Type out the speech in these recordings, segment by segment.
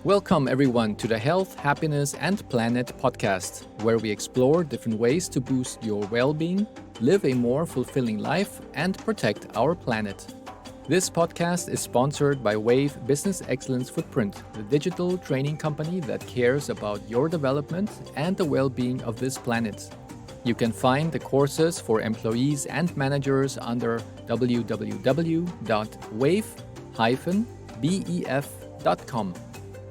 Welcome everyone to the Health, Happiness and Planet podcast, where we explore different ways to boost your well-being, live a more fulfilling life, and protect our planet. This podcast is sponsored by Wave Business Excellence Footprint, the digital training company that cares about your development and the well-being of this planet. You can find the courses for employees and managers under www.wave-bef.com.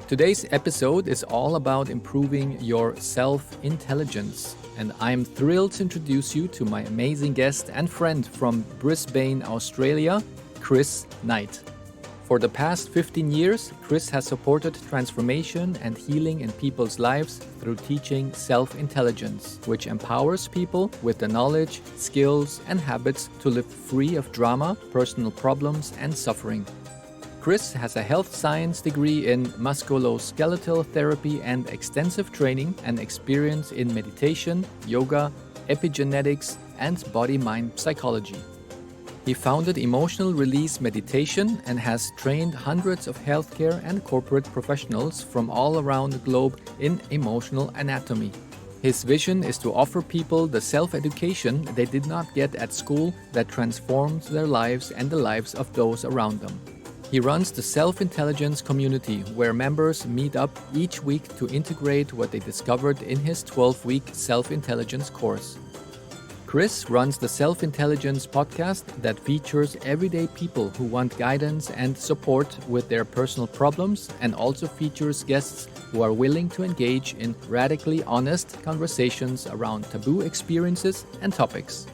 Today's episode is all about improving your self-intelligence, and I'm thrilled to introduce you to my amazing guest and friend from Brisbane, Australia, Chris Knight. For the past 15 years, Chris has supported transformation and healing in people's lives through teaching self-intelligence, which empowers people with the knowledge, skills, and habits to live free of drama, personal problems, and suffering. Chris has a health science degree in Musculoskeletal Therapy and extensive training and experience in meditation, yoga, epigenetics, and bodymind psychology. He founded Emotional Release Meditation and has trained hundreds of healthcare and corporate professionals from all around the globe in emotional anatomy. His vision is to offer people the self-education they did not get at school that transforms their lives and the lives of those around them. He runs the Self-Intelligence community, where members meet up each week to integrate what they discovered in his 12-week Self-Intelligence course. Chris runs the Self-Intelligence podcast that features everyday people who want guidance and support with their personal problems, and also features guests who are willing to engage in radically honest conversations around taboo experiences and topics.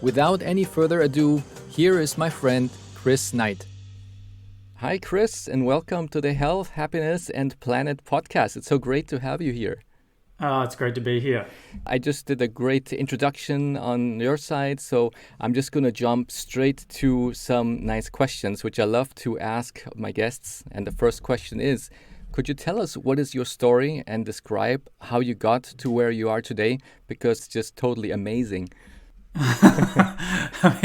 Without any further ado, here is my friend Chris Knight. Hi, Chris, and welcome to the Health, Happiness and Planet podcast. It's so great to have you here. It's great to be here. I just did a great introduction on your side, so I'm just going to jump straight to some nice questions, which I love to ask my guests. And the first question is, could you tell us what is your story and describe how you got to where you are today? Because it's just totally amazing. Have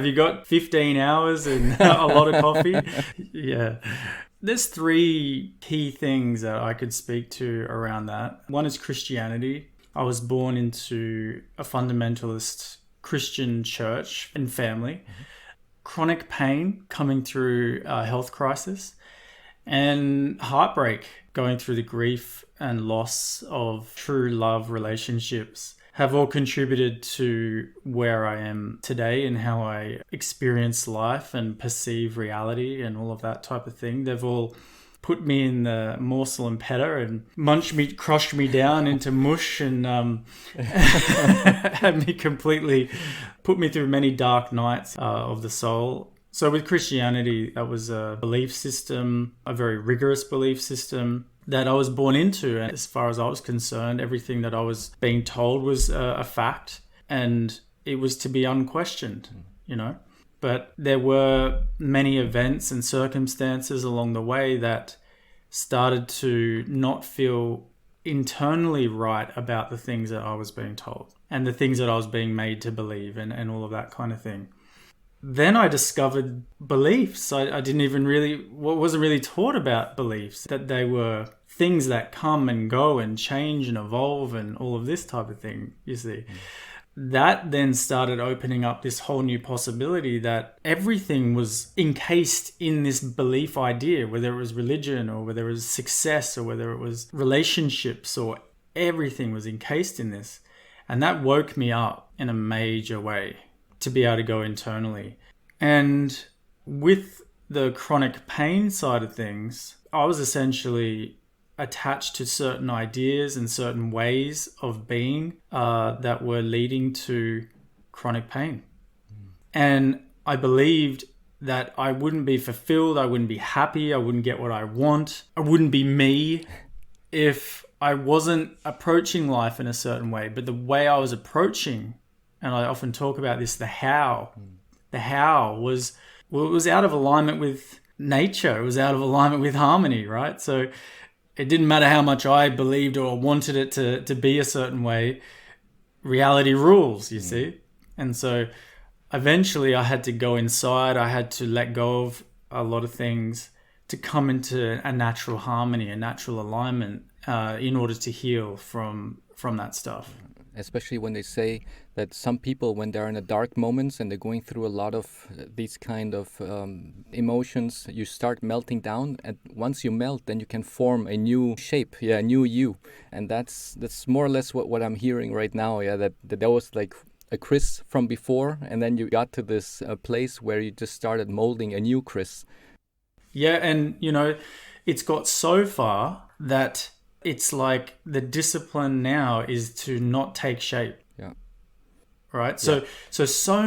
you got 15 hours and a lot of coffee? Yeah. There's three key things that I could speak to around that. One is Christianity. I was born into a fundamentalist Christian church and family. Chronic pain coming through a health crisis, and heartbreak, going through the grief and loss of true love relationships, have all contributed to where I am today and how I experience life and perceive reality and all of that type of thing. They've all put me in the morsel and petter and crushed me down into mush and had me completely, put me through many dark nights of the soul. So with Christianity, that was a belief system, a very rigorous belief system that I was born into. And as far as I was concerned, everything that I was being told was a fact, and it was to be unquestioned, But there were many events and circumstances along the way that started to not feel internally right about the things that I was being told and the things that I was being made to believe and all of that kind of thing. Then I discovered beliefs. I wasn't really taught about beliefs, that they were things that come and go and change and evolve and all of this type of thing, you see. That then started opening up this whole new possibility that everything was encased in this belief idea, whether it was religion or whether it was success or whether it was relationships, or everything was encased in this. And that woke me up in a major way to be able to go internally. And with the chronic pain side of things, I was essentially attached to certain ideas and certain ways of being that were leading to chronic pain. And I believed that I wouldn't be fulfilled, I wouldn't be happy, I wouldn't get what I want, I wouldn't be me if I wasn't approaching life in a certain way. But the way I was approaching, and I often talk about this, the how was out of alignment with nature. It was out of alignment with harmony, right? So it didn't matter how much I believed or wanted it to be a certain way. Reality rules, you see? And so eventually I had to go inside. I had to let go of a lot of things to come into a natural harmony, a natural alignment in order to heal from that stuff. Especially when they say that some people, when they're in a dark moments and they're going through a lot of these kind of emotions, you start melting down, and once you melt, then you can form a new shape, a new you. And that's more or less what I'm hearing right now. That there was like a Chris from before, and then you got to this place where you just started molding a new Chris. Yeah, and it's got so far that it's like the discipline now is to not take shape. Yeah. Right? So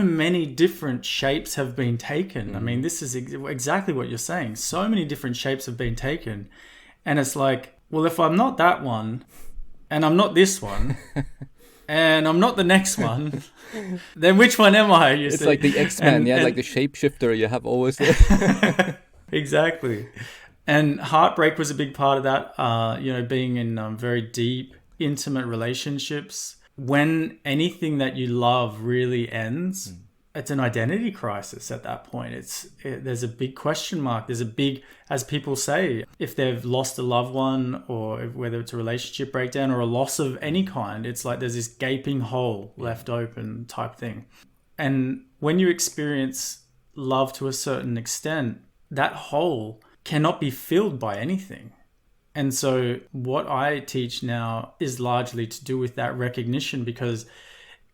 many different shapes have been taken. I mean, this is exactly what you're saying. So many different shapes have been taken. And it's like, well, if I'm not that one, and I'm not this one, and I'm not the next one, then which one am I? It's like the X-Men, like the shapeshifter you have always. Exactly. And heartbreak was a big part of that, being in very deep, intimate relationships. When anything that you love really ends, it's an identity crisis at that point. There's a big question mark. There's a big, as people say, if they've lost a loved one, or whether it's a relationship breakdown or a loss of any kind, it's like there's this gaping hole left open type thing. And when you experience love to a certain extent, that hole cannot be filled by anything. And so what I teach now is largely to do with that recognition, because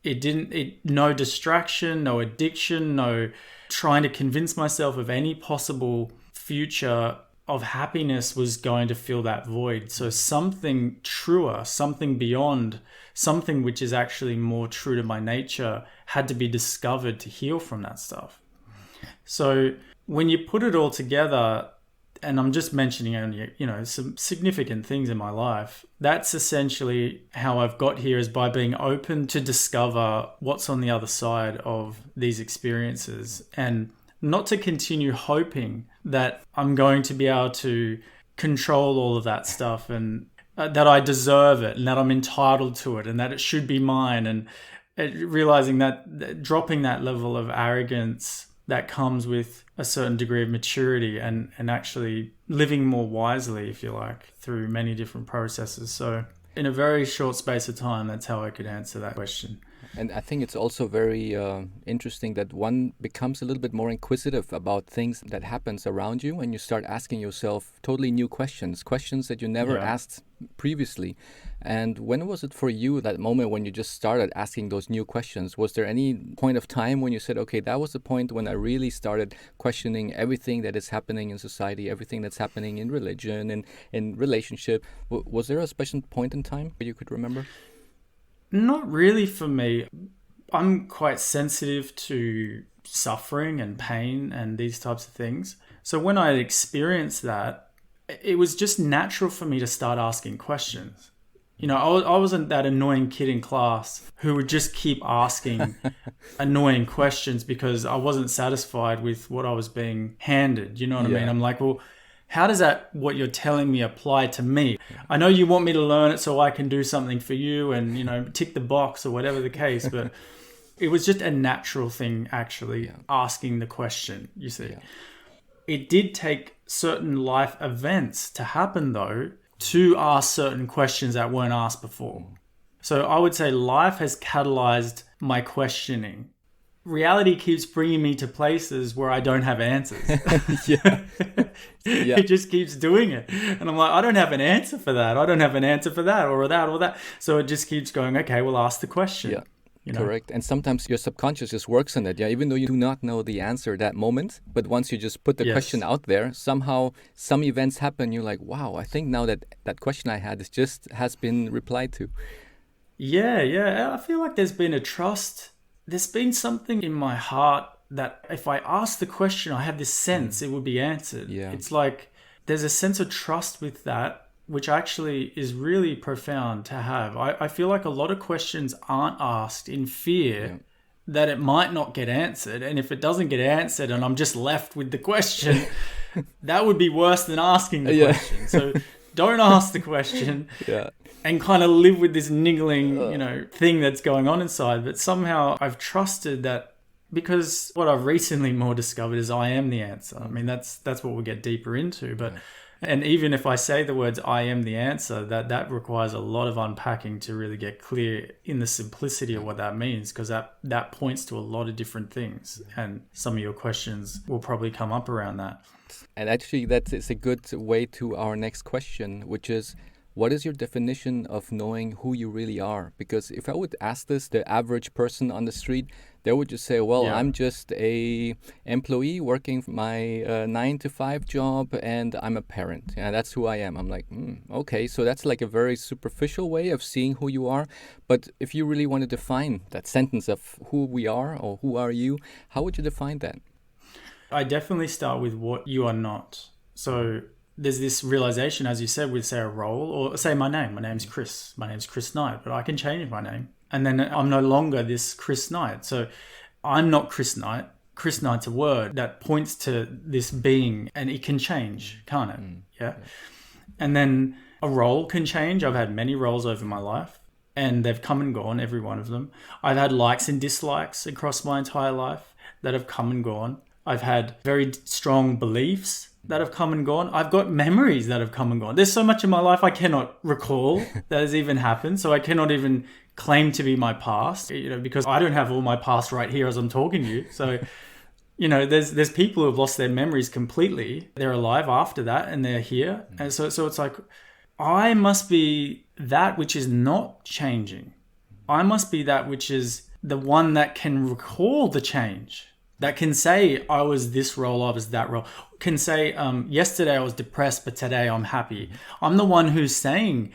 no distraction, no addiction, no trying to convince myself of any possible future of happiness was going to fill that void. So something truer, something beyond, something which is actually more true to my nature had to be discovered to heal from that stuff. So when you put it all together, and I'm just mentioning only, some significant things in my life, that's essentially how I've got here, is by being open to discover what's on the other side of these experiences, and not to continue hoping that I'm going to be able to control all of that stuff, and that I deserve it, and that I'm entitled to it, and that it should be mine, and realizing that dropping that level of arrogance that comes with a certain degree of maturity, and actually living more wisely, if you like, through many different processes. So in a very short space of time, that's how I could answer that question. And I think it's also very interesting that one becomes a little bit more inquisitive about things that happens around you, and you start asking yourself totally new questions that you never asked previously. And when was it for you, that moment when you just started asking those new questions? Was there any point of time when you said, okay, that was the point when I really started questioning everything that is happening in society, everything that's happening in religion and in relationship? Was there a special point in time where you could remember? Not really for me. I'm quite sensitive to suffering and pain and these types of things. So when I experienced that, it was just natural for me to start asking questions. I wasn't that annoying kid in class who would just keep asking annoying questions because I wasn't satisfied with what I was being handed. You know what I mean? I'm like, well, how does what you're telling me apply to me? I know you want me to learn it so I can do something for you and, tick the box or whatever the case, but it was just a natural thing, actually, asking the question, you see. Yeah. It did take certain life events to happen, though, to ask certain questions that weren't asked before. So I would say life has catalyzed my questioning. Reality keeps bringing me to places where I don't have answers. It just keeps doing it. And I'm like, I don't have an answer for that. I don't have an answer for that or that or that. So it just keeps going, okay, we'll ask the question. Yeah. Correct. And sometimes your subconscious just works on it. Yeah, even though you do not know the answer that moment, but once you just put the question out there, somehow some events happen. You're like, wow, I think now that question I had has been replied to. Yeah. I feel like there's been a trust. There's been something in my heart that if I ask the question, I have this sense it would be answered. Yeah. It's like there's a sense of trust with that, which actually is really profound to have. I feel like a lot of questions aren't asked in fear that it might not get answered. And if it doesn't get answered and I'm just left with the question, that would be worse than asking the question. So don't ask the question and kind of live with this niggling, thing that's going on inside. But somehow I've trusted that because what I've recently more discovered is I am the answer. I mean, that's what we'll get deeper into. But and even if I say the words I am the answer, that requires a lot of unpacking to really get clear in the simplicity of what that means, because that points to a lot of different things. And some of your questions will probably come up around that. And actually, that is a good way to our next question, which is, what is your definition of knowing who you really are? Because if I would ask this, the average person on the street, they would just say, well, I'm just a employee working my 9-to-5 job, and I'm a parent. Yeah, that's who I am. I'm like, okay, so that's like a very superficial way of seeing who you are. But if you really want to define that sentence of who we are or who are you, how would you define that? I definitely start with what you are not. So there's this realization, as you said, with say a role, or say my name. My name's Chris. My name's Chris Knight, but I can change my name. And then I'm no longer this Chris Knight. So I'm not Chris Knight. Chris Knight's a word that points to this being, and it can change, can't it? Yeah. And then a role can change. I've had many roles over my life, and they've come and gone, every one of them. I've had likes and dislikes across my entire life that have come and gone. I've had very strong beliefs that have come and gone. I've got memories that have come and gone. There's so much in my life I cannot recall that has even happened. So I cannot even claim to be my past, because I don't have all my past right here as I'm talking to you. So, there's people who have lost their memories completely. They're alive after that and they're here. And so it's like, I must be that which is not changing. I must be that which is the one that can recall the change. That can say, I was this role, I was that role. Can say, yesterday I was depressed, but today I'm happy. I'm the one who's saying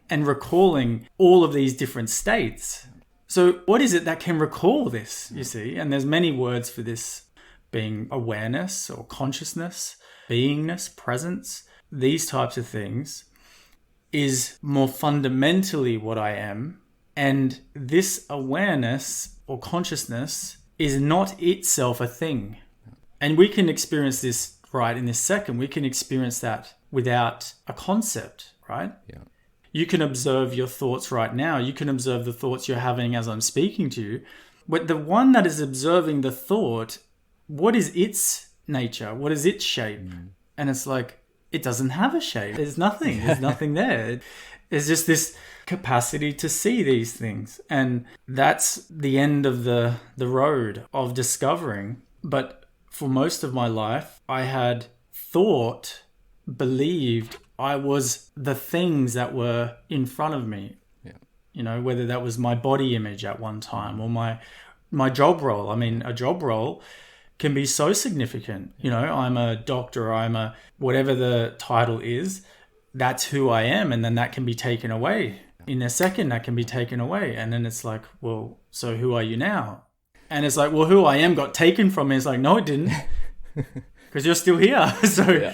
and recalling all of these different states. So what is it that can recall this, you see? And there's many words for this, being awareness or consciousness, beingness, presence. These types of things is more fundamentally what I am. And this awareness or consciousness is not itself a thing. And we can experience this right in this second. We can experience that without a concept, right? Yeah. You can observe your thoughts right now. You can observe the thoughts you're having as I'm speaking to you. But the one that is observing the thought, what is its nature? What is its shape? And it's like, it doesn't have a shape. There's nothing. There's nothing there. It's just this capacity to see these things. And that's the end of the road of discovering. But for most of my life, I had thought, believed I was the things that were in front of me. Yeah. Whether that was my body image at one time or my job role. I mean, a job role can be so significant. I'm a doctor, I'm a whatever the title is. That's who I am, and then that can be taken away. In a second, that can be taken away. And then it's like, well, so who are you now? And it's like, well, who I am got taken from me. It's like, no, it didn't. Because you're still here. So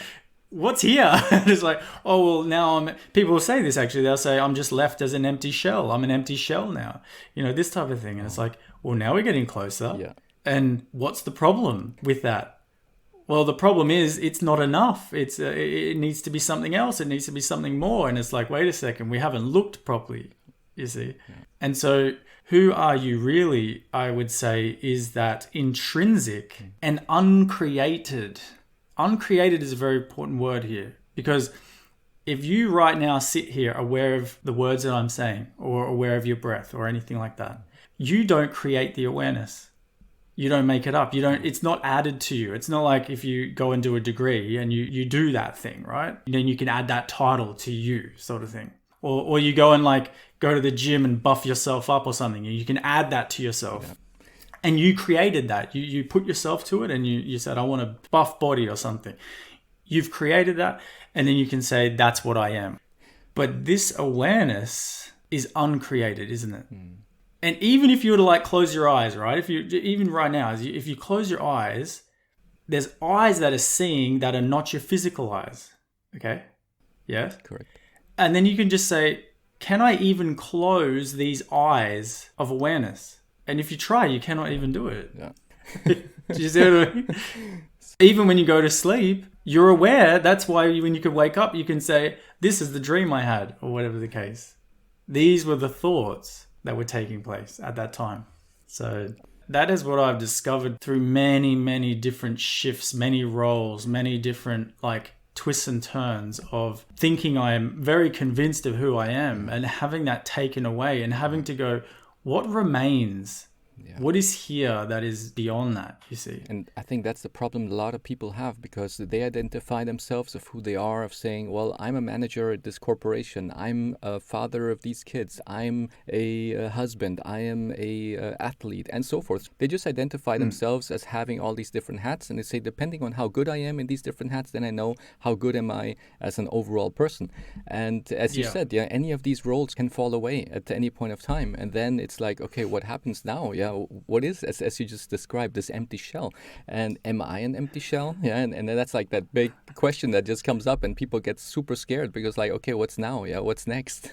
what's here? And it's like, oh, well, now people will say this actually. They'll say, I'm just left as an empty shell. I'm an empty shell now. This type of thing. And it's like, well, now we're getting closer. Yeah. And what's the problem with that? Well, the problem is it's not enough. It needs to be something else. It needs to be something more. And it's like, wait a second, we haven't looked properly, you see. Yeah. And so who are you really, I would say, is that intrinsic and uncreated. Uncreated is a very important word here, because if you right now sit here aware of the words that I'm saying or aware of your breath or anything like that, you don't create the awareness. You don't make it up. It's not added to you. It's not like if you go and do a degree and you do that thing, right? Then you can add that title to you, sort of thing. Or you go and go to the gym and buff yourself up or something. You can add that to yourself. Yeah. And you created that. You put yourself to it and you said, I want a buff body or something. You've created that. And then you can say, that's what I am. But this awareness is uncreated, isn't it? And even if you were to close your eyes, right? Even right now, if you close your eyes, there's eyes that are seeing that are not your physical eyes. Okay? Yeah? Correct. And then you can just say, can I even close these eyes of awareness? And if you try, you cannot even do it. Yeah. Do you see what I mean? Even when you go to sleep, you're aware. That's why when you can wake up, you can say, this is the dream I had, or whatever the case. These were the thoughts that were taking place at that time. So that is what I've discovered through many, many different shifts, many roles, many different like twists and turns of thinking I am very convinced of who I am and having that taken away and having to go, what remains? Yeah. What is here that is beyond that, you see? And I think that's the problem a lot of people have, because they identify themselves of who they are, of saying, well, I'm a manager at this corporation, I'm a father of these kids, I'm a husband, I am a athlete, and so forth. They just identify themselves as having all these different hats, and they say, depending on how good I am in these different hats, then I know how good am I as an overall person. And as you said, any of these roles can fall away at any point of time. And then it's like, okay, what happens now? What is, as you just described, this empty shell? And am I an empty shell? And that's like that big question that just comes up, and people get super scared because like, okay, what's now? What's next?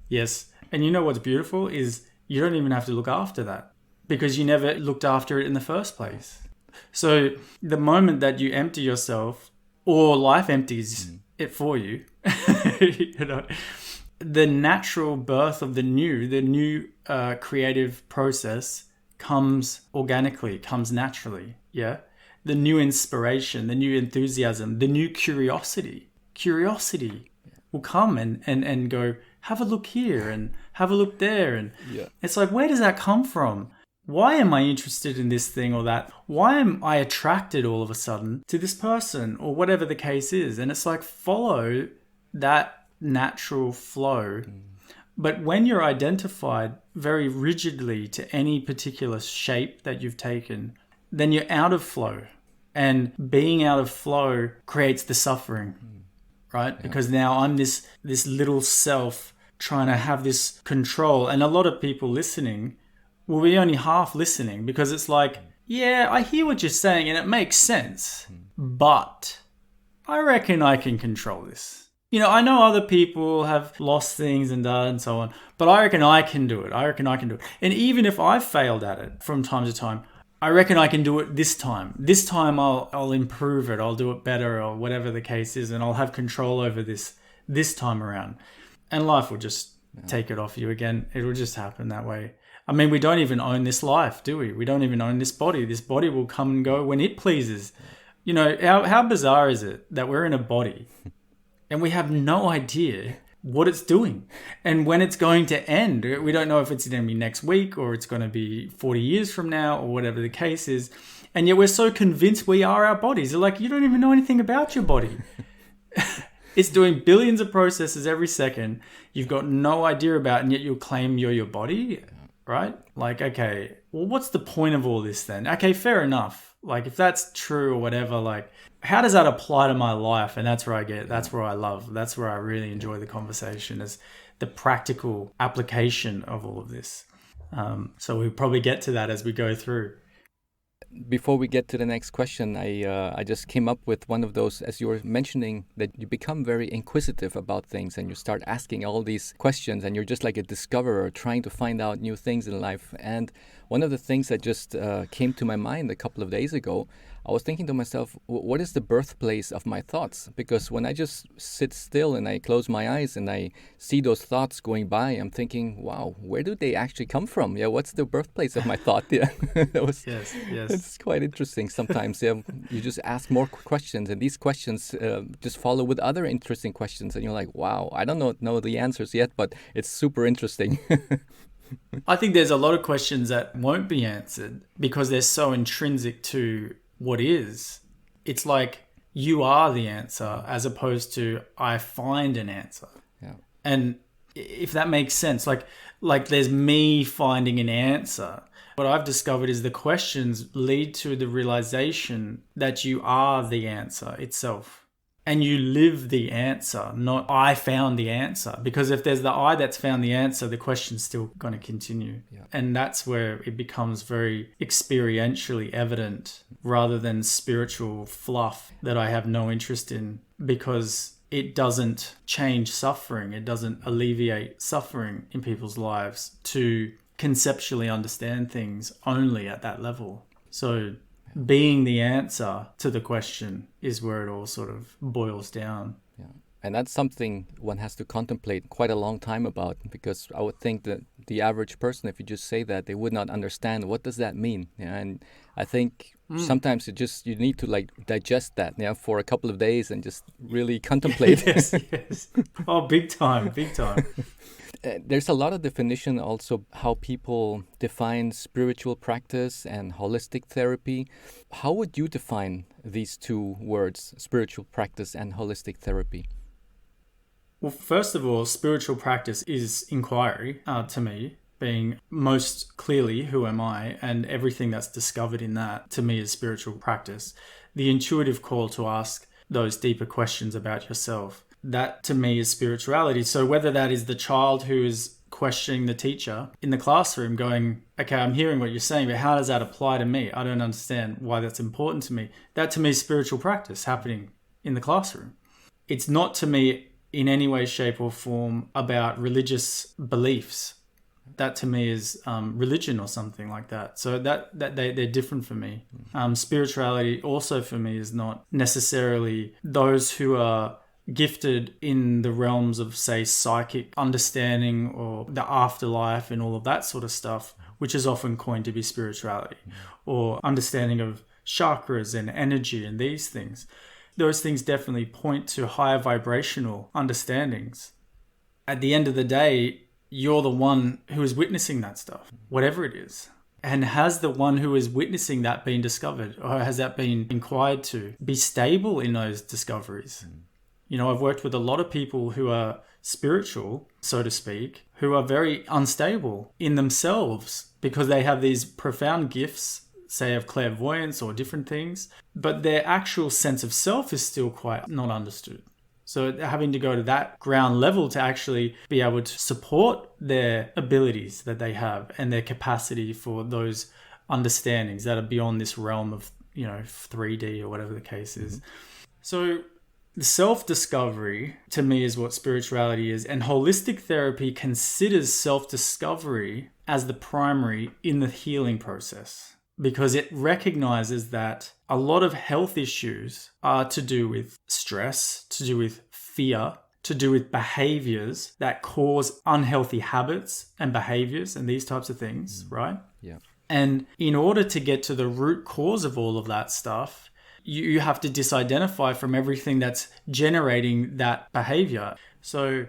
Yes. And you know what's beautiful is you don't even have to look after that, because you never looked after it in the first place. So the moment that you empty yourself, or life empties it for you, you know, the natural birth of the new creative process comes organically, comes naturally. Yeah. The new inspiration, the new enthusiasm, the new curiosity will come and go, have a look here and have a look there. And it's like, where does that come from? Why am I interested in this thing or that? Why am I attracted all of a sudden to this person or whatever the case is? And it's like, follow that natural flow. But when you're identified very rigidly to any particular shape that you've taken, then you're out of flow. And being out of flow creates the suffering, right? Because now I'm this little self trying to have this control. And a lot of people listening will be only half listening, because it's like, yeah, I hear what you're saying and it makes sense, but I reckon I can control this. You know, I know other people have lost things and so on, but I reckon I can do it. And even if I've failed at it from time to time, I reckon I can do it this time. This time I'll improve it. I'll do it better, or whatever the case is, and I'll have control over this time around. And life will just take it off you again. It will just happen that way. I mean, we don't even own this life, do we? We don't even own this body. This body will come and go when it pleases. You know, how bizarre is it that we're in a body and we have no idea what it's doing and when it's going to end? We don't know if it's going to be next week or it's going to be 40 years from now or whatever the case is. And yet we're so convinced we are our bodies. They're like, you don't even know anything about your body. It's doing billions of processes every second. You've got no idea about it, and yet you'll claim you're your body, right? Like, okay, well, what's the point of all this then? Okay, fair enough. Like, if that's true or whatever, like, how does that apply to my life? And that's where I love, that's where I really enjoy the conversation, is the practical application of all of this. So we'll probably get to that as we go through. Before we get to the next question, I just came up with one of those, as you were mentioning, that you become very inquisitive about things and you start asking all these questions, and you're just like a discoverer trying to find out new things in life. And one of the things that just came to my mind a couple of days ago, I was thinking to myself, what is the birthplace of my thoughts? Because when I just sit still and I close my eyes and I see those thoughts going by, I'm thinking, wow, where do they actually come from? Yeah, what's the birthplace of my thought? Yeah, that was, yes. It's quite interesting sometimes. Yeah, you just ask more questions, and these questions just follow with other interesting questions, and you're like, wow, I don't know the answers yet, but it's super interesting. I think there's a lot of questions that won't be answered because they're so intrinsic to what is. It's like you are the answer as opposed to I find an answer. Yeah. And if that makes sense, like there's me finding an answer. What I've discovered is the questions lead to the realization that you are the answer itself. And you live the answer, not I found the answer. Because if there's the I that's found the answer, the question's still going to continue. Yeah. And that's where it becomes very experientially evident rather than spiritual fluff that I have no interest in, because it doesn't change suffering. It doesn't alleviate suffering in people's lives to conceptually understand things only at that level. So being the answer to the question is where it all sort of boils down. Yeah. And that's something one has to contemplate quite a long time about, because I would think that the average person, if you just say that, they would not understand what does that mean. Yeah, and I think sometimes you need to like digest that, for a couple of days and just really contemplate. Yes. Oh, big time, big time. There's a lot of definition also how people define spiritual practice and holistic therapy. How would you define these two words, spiritual practice and holistic therapy? Well, first of all, spiritual practice is inquiry to me, being most clearly who am I, and everything that's discovered in that to me is spiritual practice. The intuitive call to ask those deeper questions about yourself. That to me is spirituality. So whether that is the child who is questioning the teacher in the classroom going, okay, I'm hearing what you're saying, but how does that apply to me? I don't understand why that's important to me. That to me is spiritual practice happening in the classroom. It's not to me in any way, shape or form about religious beliefs. That to me is religion or something like that. So that they're different for me. Spirituality also for me is not necessarily those who are gifted in the realms of, say, psychic understanding or the afterlife and all of that sort of stuff, which is often coined to be spirituality, or understanding of chakras and energy and these things. Those things definitely point to higher vibrational understandings. At the end of the day, you're the one who is witnessing that stuff, whatever it is. And has the one who is witnessing that been discovered, or has that been inquired to? Be stable in those discoveries. I've worked with a lot of people who are spiritual, so to speak, who are very unstable in themselves because they have these profound gifts, say of clairvoyance or different things, but their actual sense of self is still quite not understood. So having to go to that ground level to actually be able to support their abilities that they have and their capacity for those understandings that are beyond this realm of, 3D or whatever the case is. So the self-discovery, to me, is what spirituality is. And holistic therapy considers self-discovery as the primary in the healing process, because it recognizes that a lot of health issues are to do with stress, to do with fear, to do with behaviors that cause unhealthy habits and behaviors and these types of things, right? Yeah. And in order to get to the root cause of all of that stuff, you have to disidentify from everything that's generating that behavior. So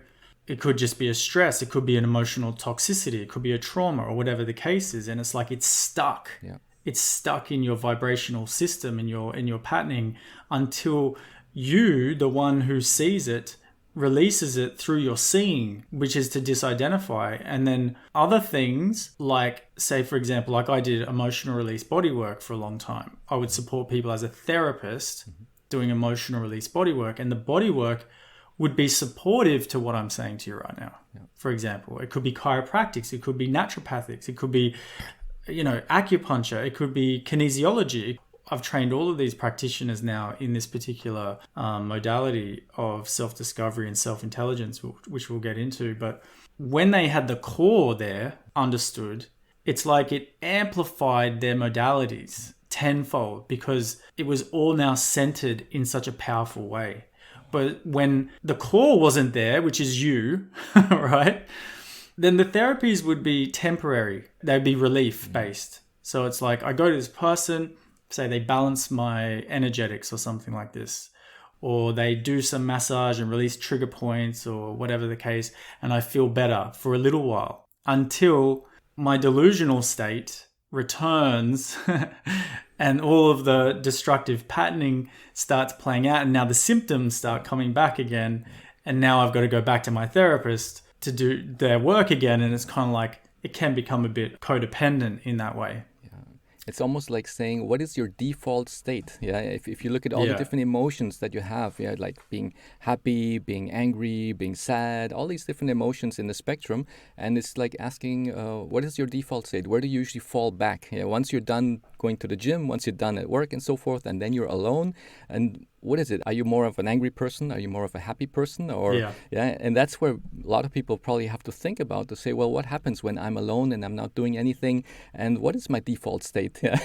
it could just be a stress. It could be an emotional toxicity. It could be a trauma or whatever the case is. And it's like it's stuck. Yeah. It's stuck in your vibrational system, in your patterning, until you, the one who sees it, releases it through your seeing, which is to disidentify. And then other things like, say, for example, like I did emotional release bodywork for a long time. I would support people as a therapist doing emotional release bodywork, and the bodywork would be supportive to what I'm saying to you right now. Yeah. For example, it could be chiropractics, it could be naturopathics, it could be, acupuncture, it could be kinesiology. I've trained all of these practitioners now in this particular modality of self-discovery and self-intelligence, which we'll get into. But when they had the core there understood, it's like it amplified their modalities tenfold because it was all now centered in such a powerful way. But when the core wasn't there, which is you, right, then the therapies would be temporary. They'd be relief-based. So it's like I go to this person, say they balance my energetics or something like this, or they do some massage and release trigger points or whatever the case, and I feel better for a little while until my delusional state returns and all of the destructive patterning starts playing out, and now the symptoms start coming back again, and now I've got to go back to my therapist to do their work again, and it's kind of like it can become a bit codependent in that way. It's almost like saying, what is your default state? Yeah, if you look at all the different emotions that you have, like being happy, being angry, being sad, all these different emotions in the spectrum, and it's like asking, what is your default state? Where do you usually fall back? Once you're done going to the gym, once you're done at work and so forth, and then you're alone, and what is it? Are you more of an angry person? Are you more of a happy person? Or and that's where a lot of people probably have to think about to say, well, what happens when I'm alone and I'm not doing anything? And what is my default state? Yeah.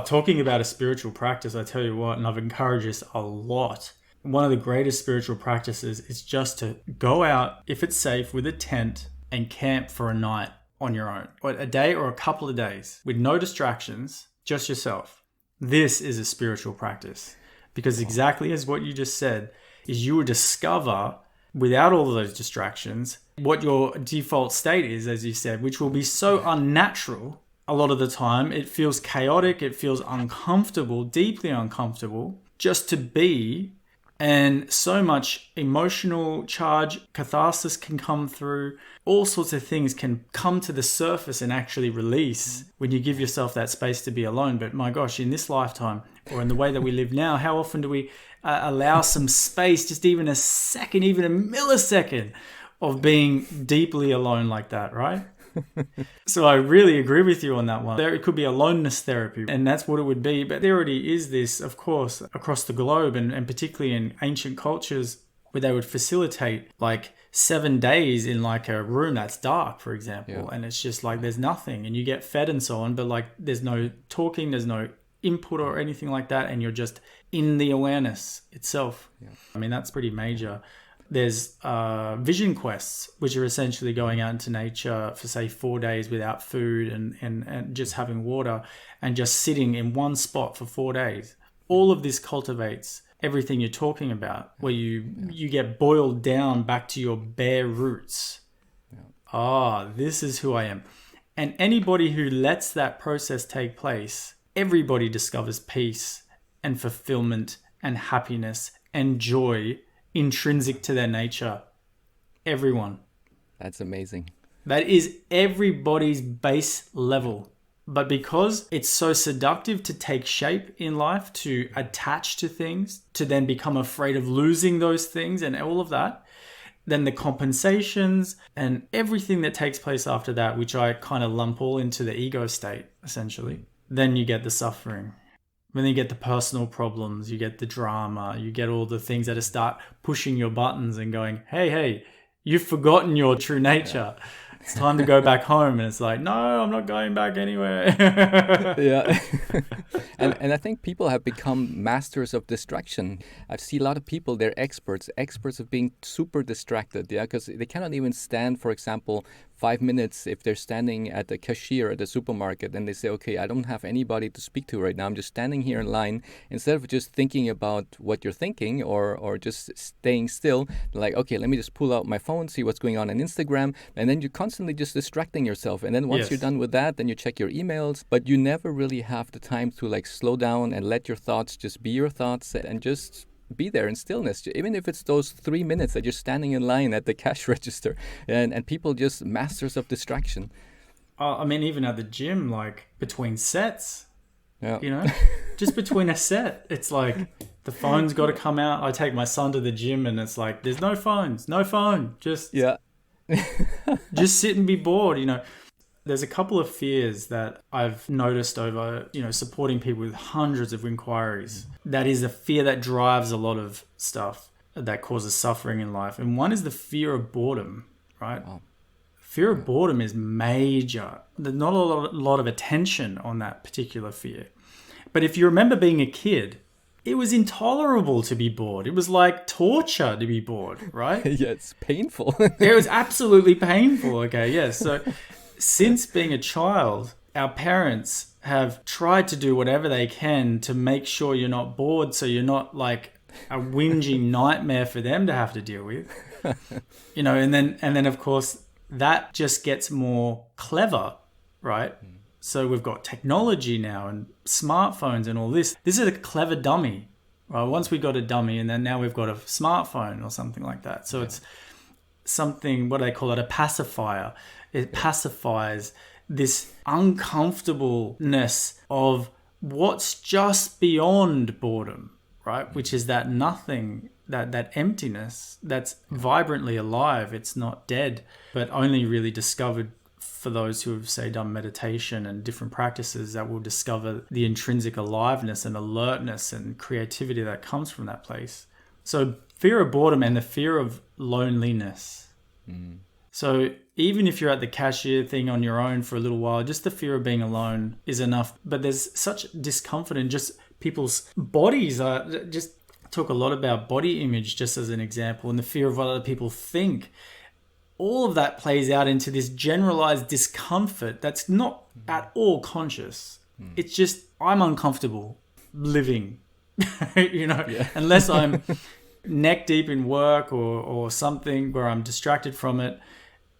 Talking about a spiritual practice, I tell you what, and I've encouraged this a lot. One of the greatest spiritual practices is just to go out, if it's safe, with a tent and camp for a night on your own, or a day or a couple of days with no distractions, just yourself. This is a spiritual practice, because exactly as what you just said is you will discover without all of those distractions what your default state is, as you said, which will be so unnatural. A lot of the time it feels chaotic, it feels uncomfortable, deeply uncomfortable just to be. And so much emotional charge, catharsis can come through. All sorts of things can come to the surface and actually release when you give yourself that space to be alone. But my gosh, in this lifetime, or in the way that we live now, how often do we allow some space, just even a second, even a millisecond of being deeply alone like that, right? So I really agree with you on that one. It could be aloneness therapy, and that's what it would be. But there already is this, of course, across the globe, and particularly in ancient cultures, where they would facilitate like 7 days in like a room that's dark, for example. Yeah. And it's just like there's nothing, and you get fed and so on, but like there's no talking, there's no input or anything like that, and you're just in the awareness itself. Yeah. I mean, that's pretty major. There's vision quests, which are essentially going out into nature for, say, 4 days without food and just having water and just sitting in one spot for 4 days. All of this cultivates everything you're talking about, where you get boiled down back to your bare roots. This is who I am. And anybody who lets that process take place, everybody discovers peace and fulfillment and happiness and joy intrinsic to their nature. Everyone. That's amazing. That is everybody's base level. But because it's so seductive to take shape in life, to attach to things, to then become afraid of losing those things and all of that, then the compensations and everything that takes place after that, which I kind of lump all into the ego state, essentially, then you get the suffering. Then you get the personal problems, you get the drama, you get all the things that start pushing your buttons and going, hey, you've forgotten your true nature. Yeah. It's time to go back home. And it's like, no, I'm not going back anywhere. Yeah. And I think people have become masters of distraction. I've seen a lot of people, they're experts of being super distracted. Yeah, because they cannot even stand, for example, 5 minutes if they're standing at the cashier at the supermarket and they say, okay, I don't have anybody to speak to right now. I'm just standing here in line. Instead of just thinking about what you're thinking or just staying still, like, okay, let me just pull out my phone, see what's going on Instagram. And then you're constantly just distracting yourself. And then once you're done with that, then you check your emails. But you never really have the time to like slow down and let your thoughts just be your thoughts and just be there in stillness, even if it's those 3 minutes that you're standing in line at the cash register, and people just masters of distraction. I mean, even at the gym, like between sets, yeah. You know, just between a set, it's like the phone's got to come out. I take my son to the gym and it's like, there's no phones, no phone, just just sit and be bored, you know. There's a couple of fears that I've noticed over, you know, supporting people with hundreds of inquiries. That is a fear that drives a lot of stuff that causes suffering in life. And one is the fear of boredom, right? Oh. Fear of boredom is major. There's not a lot of attention on that particular fear. But if you remember being a kid, it was intolerable to be bored. It was like torture to be bored, right? Yeah, it's painful. It was absolutely painful. Okay, yes. So since being a child, our parents have tried to do whatever they can to make sure you're not bored, so you're not like a whinging nightmare for them to have to deal with. You know, and then of course that just gets more clever, right? So we've got technology now and smartphones and all this. This is a clever dummy, right? Once we got a dummy and then now we've got a smartphone or something like that. So it's something, what do they call it? A pacifier. It pacifies this uncomfortableness of what's just beyond boredom, right? Which is that nothing, that emptiness that's vibrantly alive. It's not dead, but only really discovered for those who have, say, done meditation and different practices that will discover the intrinsic aliveness and alertness and creativity that comes from that place. So fear of boredom and the fear of loneliness. So even if you're at the cashier thing on your own for a little while, just the fear of being alone is enough. But there's such discomfort in just people's bodies. Just talk a lot about body image just as an example, and the fear of what other people think. all of that plays out into this generalized discomfort that's not at all conscious. It's just, I'm uncomfortable living, unless I'm neck deep in work or something where I'm distracted from it.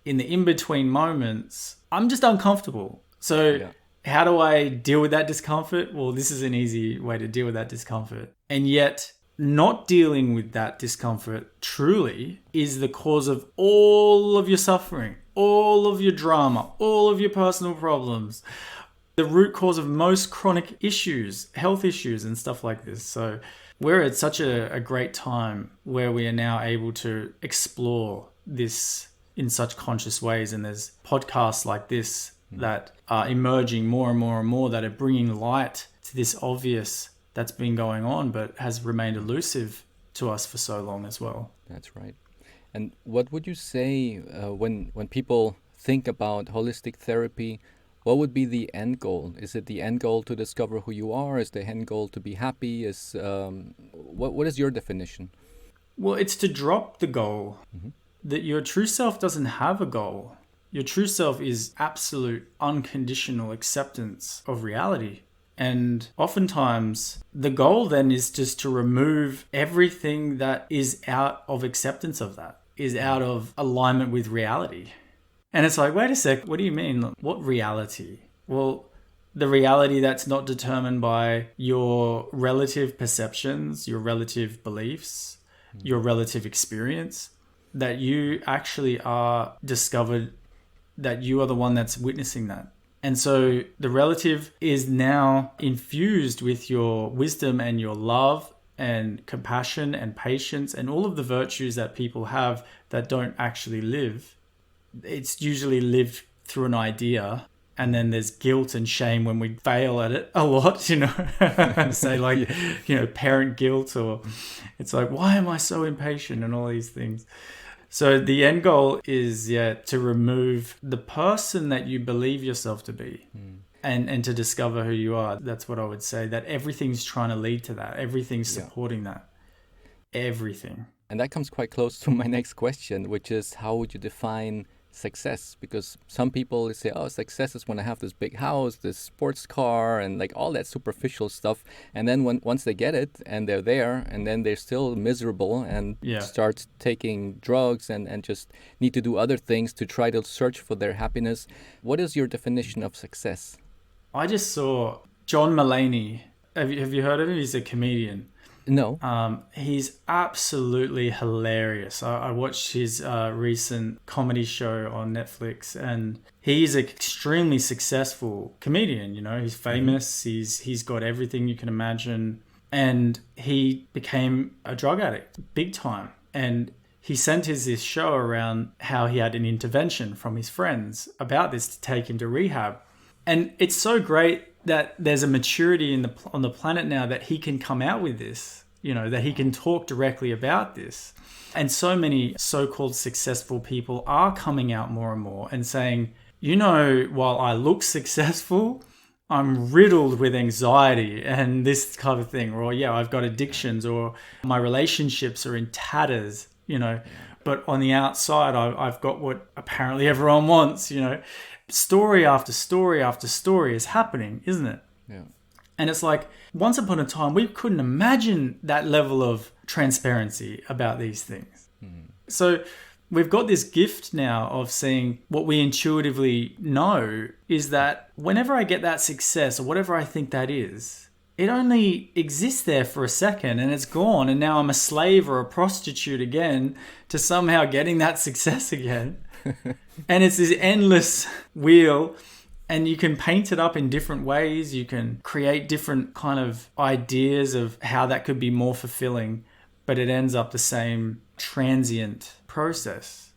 In the in-between moments, I'm just uncomfortable. So how do I deal with that discomfort? Well, this is an easy way to deal with that discomfort. And yet, not dealing with that discomfort truly is the cause of all of your suffering, all of your drama, all of your personal problems, the root cause of most chronic issues, health issues and stuff like this. So we're at such a great time where we are now able to explore this in such conscious ways. And there's podcasts like this that are emerging more and more and more that are bringing light to this obvious that's been going on, but has remained elusive to us for so long as well. That's right. And what would you say when people think about holistic therapy? What would be the end goal? Is it the end goal to discover who you are? Is the end goal to be happy? What is your definition? Well, it's to drop the goal. That your true self doesn't have a goal. Your true self is absolute unconditional acceptance of reality. And oftentimes the goal then is just to remove everything that is out of acceptance of that, is out of alignment with reality. And it's like, wait a sec, what do you mean? What reality? Well, the reality that's not determined by your relative perceptions, your relative beliefs, your relative experience, that you actually are discovered, that you are the one that's witnessing that. And so the relative is now infused with your wisdom and your love and compassion and patience and all of the virtues that people have that don't actually live. It's usually lived through an idea, and then there's guilt and shame when we fail at it a lot, say like, parent guilt, or it's like, why am I so impatient and all these things. So the end goal is to remove the person that you believe yourself to be and to discover who you are. That's what I would say, that everything's trying to lead to that. Everything's supporting that. Everything. And that comes quite close to my next question, which is, how would you define success? Because some people say, oh, success is when I have this big house, this sports car, and like all that superficial stuff. And then once they get it and they're there, and then they're still miserable and start taking drugs and just need to do other things to try to search for their happiness. What is your definition of success? I just saw John Mulaney. Have you heard of him? He's a comedian. No. He's absolutely hilarious. I watched his recent comedy show on Netflix, and he's an extremely successful comedian. He's famous. He's got everything you can imagine, and he became a drug addict big time. And he sent us this show around how he had an intervention from his friends about this to take him to rehab. And it's so great that there's a maturity on the planet now that he can come out with this, that he can talk directly about this. And so many so-called successful people are coming out more and more and saying, while I look successful, I'm riddled with anxiety and this type of thing. Or, I've got addictions, or my relationships are in tatters, But on the outside, I've got what apparently everyone wants, Story after story after story is happening, isn't it? Yeah. And it's like, once upon a time, we couldn't imagine that level of transparency about these things. So we've got this gift now of seeing what we intuitively know is that whenever I get that success or whatever I think that is, it only exists there for a second and it's gone. And now I'm a slave or a prostitute again to somehow getting that success again. And it's this endless wheel, and you can paint it up in different ways. You can create different kind of ideas of how that could be more fulfilling, but it ends up the same transient process,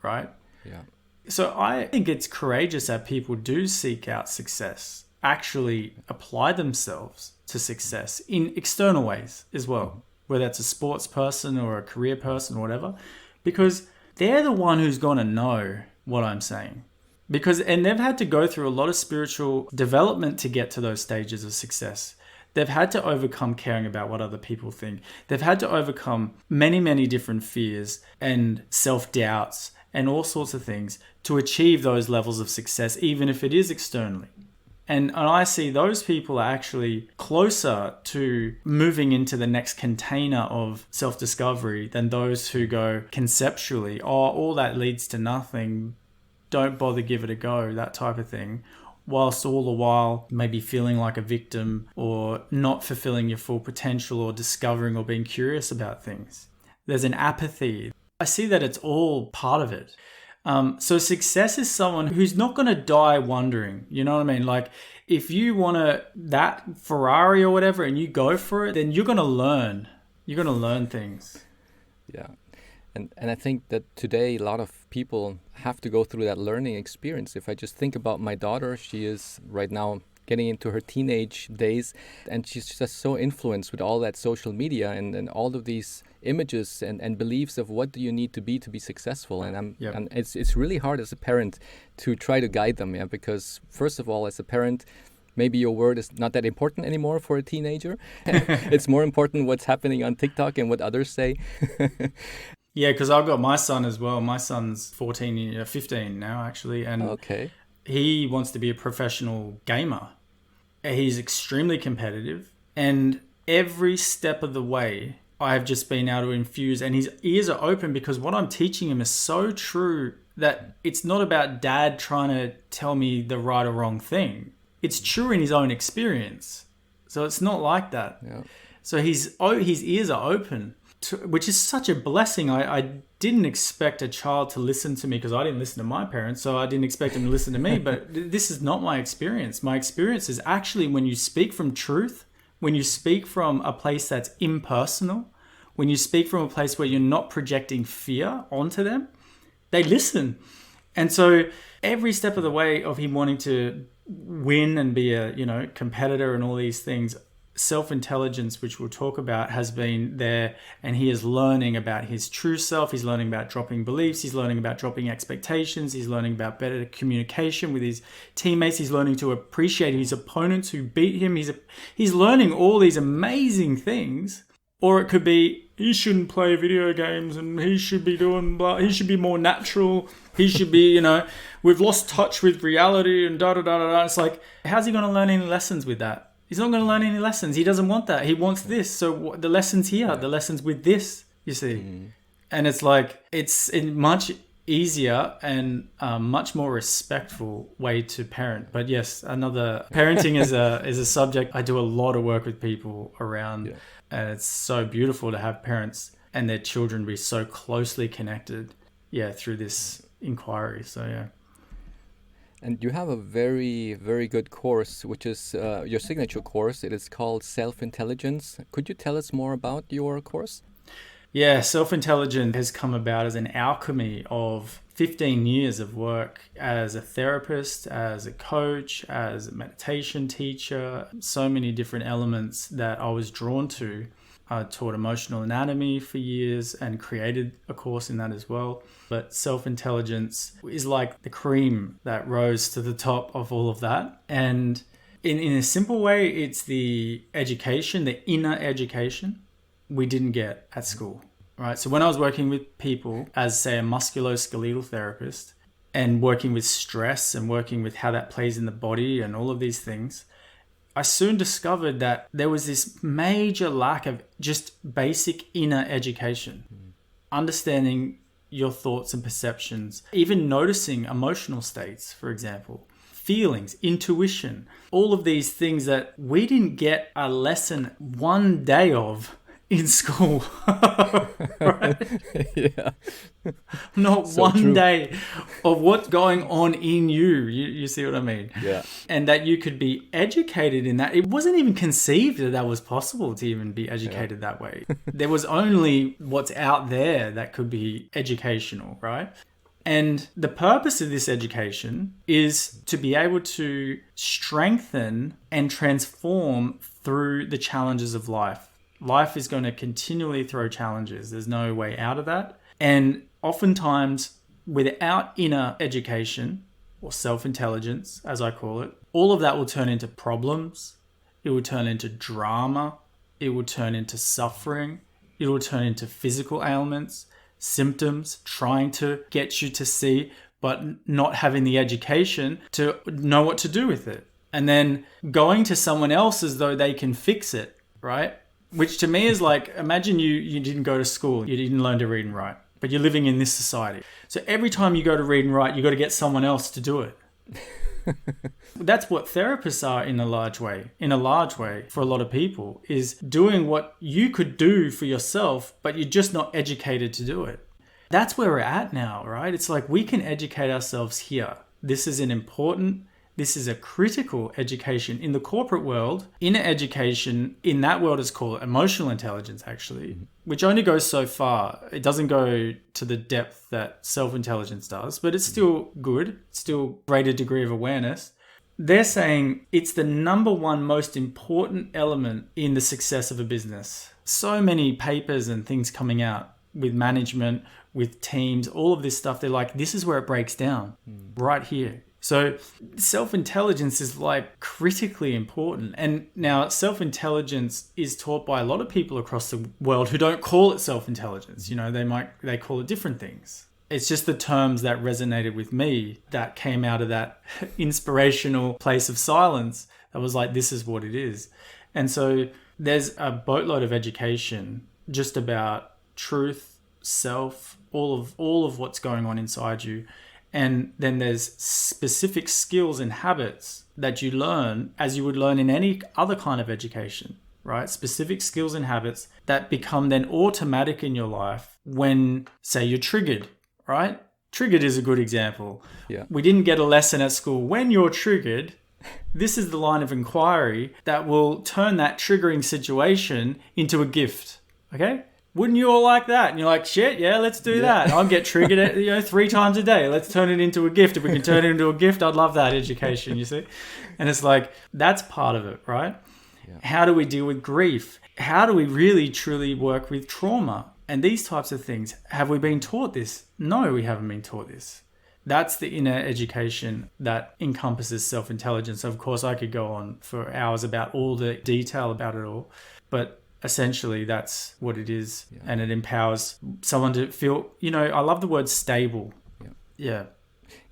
right? Yeah. So I think it's courageous that people do seek out success, actually apply themselves to success in external ways as well, whether it's a sports person or a career person or whatever, because they're the one who's going to know what I'm saying. And they've had to go through a lot of spiritual development to get to those stages of success. They've had to overcome caring about what other people think. They've had to overcome many, many different fears and self-doubts and all sorts of things to achieve those levels of success, even if it is externally. And I see those people are actually closer to moving into the next container of self-discovery than those who go conceptually, oh, all that leads to nothing, don't bother, give it a go, that type of thing, whilst all the while maybe feeling like a victim or not fulfilling your full potential or discovering or being curious about things. There's an apathy. I see that it's all part of it. So success is someone who's not going to die wondering. You know what I mean? Like if you want that Ferrari or whatever and you go for it, then you're going to learn. You're going to learn things. Yeah. And I think that today a lot of people have to go through that learning experience. If I just think about my daughter, she is right now getting into her teenage days, and she's just so influenced with all that social media and all of these images and beliefs of what do you need to be successful. And it's really hard as a parent to try to guide them, because first of all, as a parent, maybe your word is not that important anymore for a teenager. It's more important what's happening on TikTok and what others say. Yeah, because I've got my son as well. My son's 15 now, actually. And okay. He wants to be a professional gamer. He's extremely competitive. And every step of the way, I've just been able to infuse, and his ears are open because what I'm teaching him is so true that it's not about dad trying to tell me the right or wrong thing. It's true in his own experience. So it's not like that. Yeah. So his ears are open, which is such a blessing. I didn't expect a child to listen to me because I didn't listen to my parents, so I didn't expect him to listen to me. But this is not my experience. My experience is actually when you speak from truth, when you speak from a place that's impersonal, when you speak from a place where you're not projecting fear onto them, they listen. And so every step of the way of him wanting to win and be a competitor and all these things, self-intelligence, which we'll talk about, has been there, and he is learning about his true self. He's learning about dropping beliefs. He's learning about dropping expectations. He's learning about better communication with his teammates. He's learning to appreciate his opponents who beat him. He's learning all these amazing things. Or it could be, he shouldn't play video games and he should be doing blah, he should be more natural. He should be, we've lost touch with reality and da-da-da-da-da. It's like, how's he going to learn any lessons with that? He's not going to learn any lessons. He doesn't want that. He wants this. So the lessons here, the lessons with this, you see. Mm. And it's like, it's a much easier and much more respectful way to parent. But yes, another parenting is a subject I do a lot of work with people around. Yeah. And it's so beautiful to have parents and their children be so closely connected, through this inquiry. So, yeah. And you have a very, very good course, which is your signature course. It is called Self-Intelligence. Could you tell us more about your course? Yeah, Self-Intelligence has come about as an alchemy of 15 years of work as a therapist, as a coach, as a meditation teacher, so many different elements that I was drawn to. I taught emotional anatomy for years and created a course in that as well. But self-intelligence is like the cream that rose to the top of all of that. And in a simple way, it's the education, the inner education we didn't get at school, right? So when I was working with people as, say, a musculoskeletal therapist and working with stress and working with how that plays in the body and all of these things, I soon discovered that there was this major lack of just basic inner education, understanding your thoughts and perceptions, even noticing emotional states, for example, feelings, intuition, all of these things that we didn't get a lesson one day of in school. Right? Yeah. Not so one true. day of what's going on in you. You see what I mean? Yeah. And that you could be educated in that. It wasn't even conceived that was possible to even be educated that way. There was only what's out there that could be educational, right? And the purpose of this education is to be able to strengthen and transform through the challenges of life. Life is going to continually throw challenges. There's no way out of that. And oftentimes, without inner education or self-intelligence, as I call it, all of that will turn into problems. It will turn into drama. It will turn into suffering. It will turn into physical ailments, symptoms, trying to get you to see, but not having the education to know what to do with it. And then going to someone else as though they can fix it, right? Which to me is like, imagine you didn't go to school, you didn't learn to read and write, but you're living in this society. So every time you go to read and write, you got to get someone else to do it. That's what therapists are in a large way for a lot of people, is doing what you could do for yourself, but you're just not educated to do it. That's where we're at now, right? It's like we can educate ourselves here. This is a critical education in the corporate world. Inner education in that world is called emotional intelligence, actually, which only goes so far. It doesn't go to the depth that self-intelligence does, but it's still good. It's still greater degree of awareness. They're saying it's the number one most important element in the success of a business. So many papers and things coming out with management, with teams, all of this stuff. They're like, this is where it breaks down, right here. So self-intelligence is like critically important. And now self-intelligence is taught by a lot of people across the world who don't call it self-intelligence. You know, they call it different things. It's just the terms that resonated with me that came out of that inspirational place of silence that was like, this is what it is. And so there's a boatload of education just about truth, self, all of what's going on inside you. And then there's specific skills and habits that you learn as you would learn in any other kind of education, right? Specific skills and habits that become then automatic in your life when, say, you're triggered, right? Triggered is a good example. Yeah. We didn't get a lesson at school. When you're triggered, this is the line of inquiry that will turn that triggering situation into a gift, okay? Wouldn't you all like that? And you're like, shit, yeah, let's do that. I'll get triggered 3 times a day. Let's turn it into a gift. If we can turn it into a gift, I'd love that education, you see? And it's like, that's part of it, right? Yeah. How do we deal with grief? How do we really, truly work with trauma? And these types of things. Have we been taught this? No, we haven't been taught this. That's the inner education that encompasses self-intelligence. Of course, I could go on for hours about all the detail about it all, but essentially that's what it is. Yeah. And it empowers someone to feel, I love the word stable. Yeah.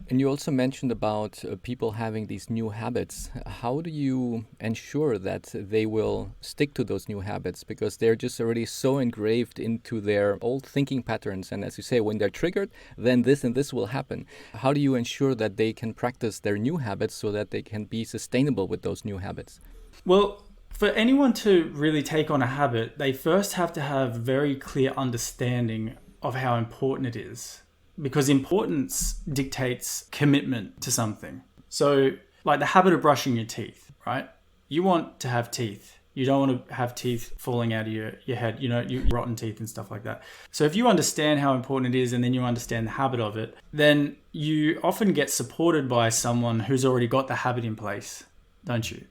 And you also mentioned about people having these new habits. How do you ensure that they will stick to those new habits? Because they're just already so engraved into their old thinking patterns. And as you say, when they're triggered, then this and this will happen. How do you ensure that they can practice their new habits so that they can be sustainable with those new habits? Well, for anyone to really take on a habit, they first have to have very clear understanding of how important it is, because importance dictates commitment to something. So like the habit of brushing your teeth, right? You want to have teeth. You don't want to have teeth falling out of your head, you rotten teeth and stuff like that. So if you understand how important it is and then you understand the habit of it, then you often get supported by someone who's already got the habit in place, don't you?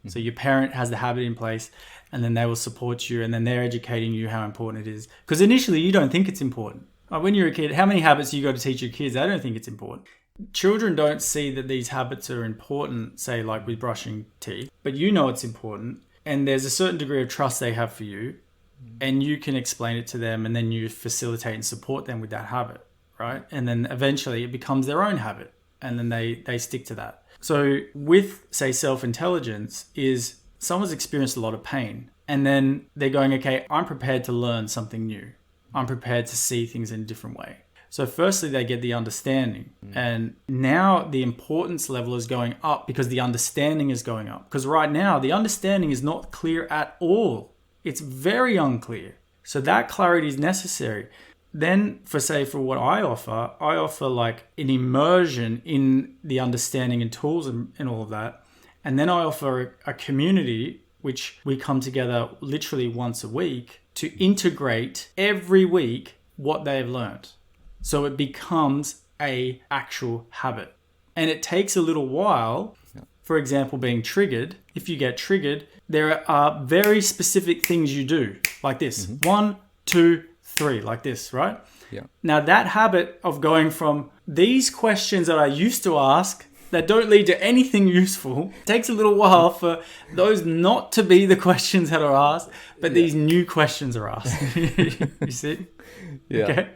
So your parent has the habit in place and then they will support you and then they're educating you how important it is. Because initially you don't think it's important. Like when you're a kid, how many habits you got to teach your kids? They don't think it's important. Children don't see that these habits are important, say like with brushing teeth, but you know it's important and there's a certain degree of trust they have for you and you can explain it to them and then you facilitate and support them with that habit, right? And then eventually it becomes their own habit and then they stick to that. So with, say, self-intelligence is someone's experienced a lot of pain and then they're going, okay, I'm prepared to learn something new. I'm prepared to see things in a different way. So firstly, they get the understanding. And now the importance level is going up because the understanding is going up. Because right now, the understanding is not clear at all. It's very unclear. So that clarity is necessary. Then for what I offer like an immersion in the understanding and tools and all of that. And then I offer a community, which we come together literally once a week to integrate every week what they've learned. So it becomes a actual habit. And it takes a little while. For example, being triggered. If you get triggered, there are very specific things you do like this. 1, 2, 3, like this, right? Yeah. Now that habit of going from these questions that I used to ask that don't lead to anything useful, takes a little while for those not to be the questions that are asked, but these new questions are asked. You see? Yeah. Okay.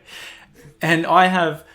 And I have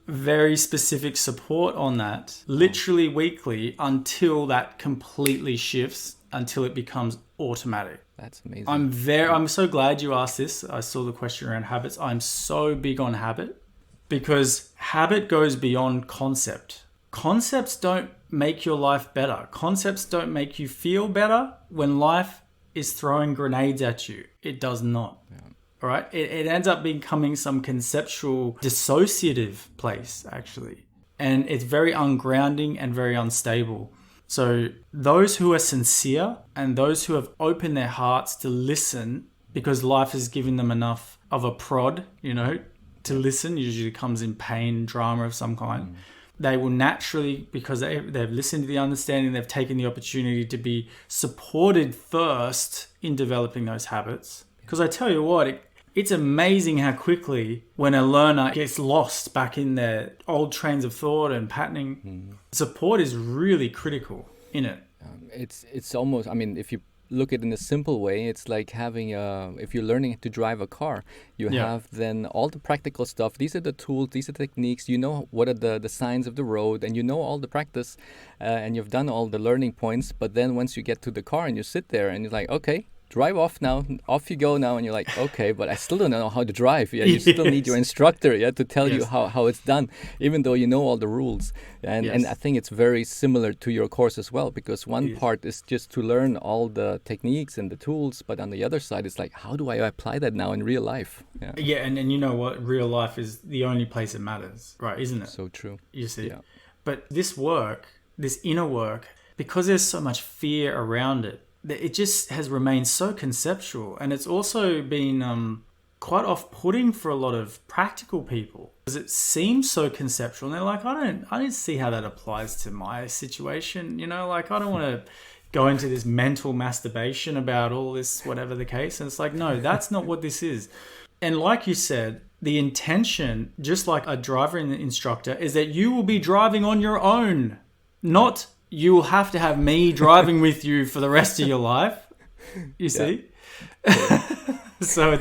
very specific support on that, literally weekly, until that completely shifts, until it becomes automatic. That's amazing. I'm so glad you asked this. I saw the question around habits. I'm so big on habit because habit goes beyond concept. Concepts don't make your life better. Concepts don't make you feel better when life is throwing grenades at you. It does not. Yeah. All right. It ends up becoming some conceptual dissociative place, actually. And it's very ungrounding and very unstable. So those who are sincere and those who have opened their hearts to listen, because life has given them enough of a prod, to listen, usually comes in pain, drama of some kind. They will naturally, because they've listened to the understanding, they've taken the opportunity to be supported first in developing those habits. Because I tell you what, it's amazing how quickly when a learner gets lost back in their old trains of thought and patterning, support is really critical in it. It's almost, if you look at it in a simple way, it's like having if you're learning to drive a car, you have then all the practical stuff. These are the tools, these are the techniques, what are the signs of the road, and all the practice, and you've done all the learning points. But then once you get to the car and you sit there and you're like, okay, drive off now, off you go now, and you're like, okay, but I still don't know how to drive. Yeah, you still need your instructor, to tell you how it's done, even though you know all the rules. And I think it's very similar to your course as well, because one part is just to learn all the techniques and the tools, but on the other side, it's like, how do I apply that now in real life? Yeah, and you know what? Real life is the only place it matters, right? Isn't it? So true. You see? Yeah. But this work, this inner work, because there's so much fear around it, it just has remained so conceptual, and it's also been quite off-putting for a lot of practical people because it seems so conceptual, and they're like, I don't see how that applies to my situation. I don't want to go into this mental masturbation about all this, whatever the case. And it's like, no, that's not what this is. And like you said, the intention, just like a driver and instructor, is that you will be driving on your own, not you will have to have me driving with you for the rest of your life. You see? So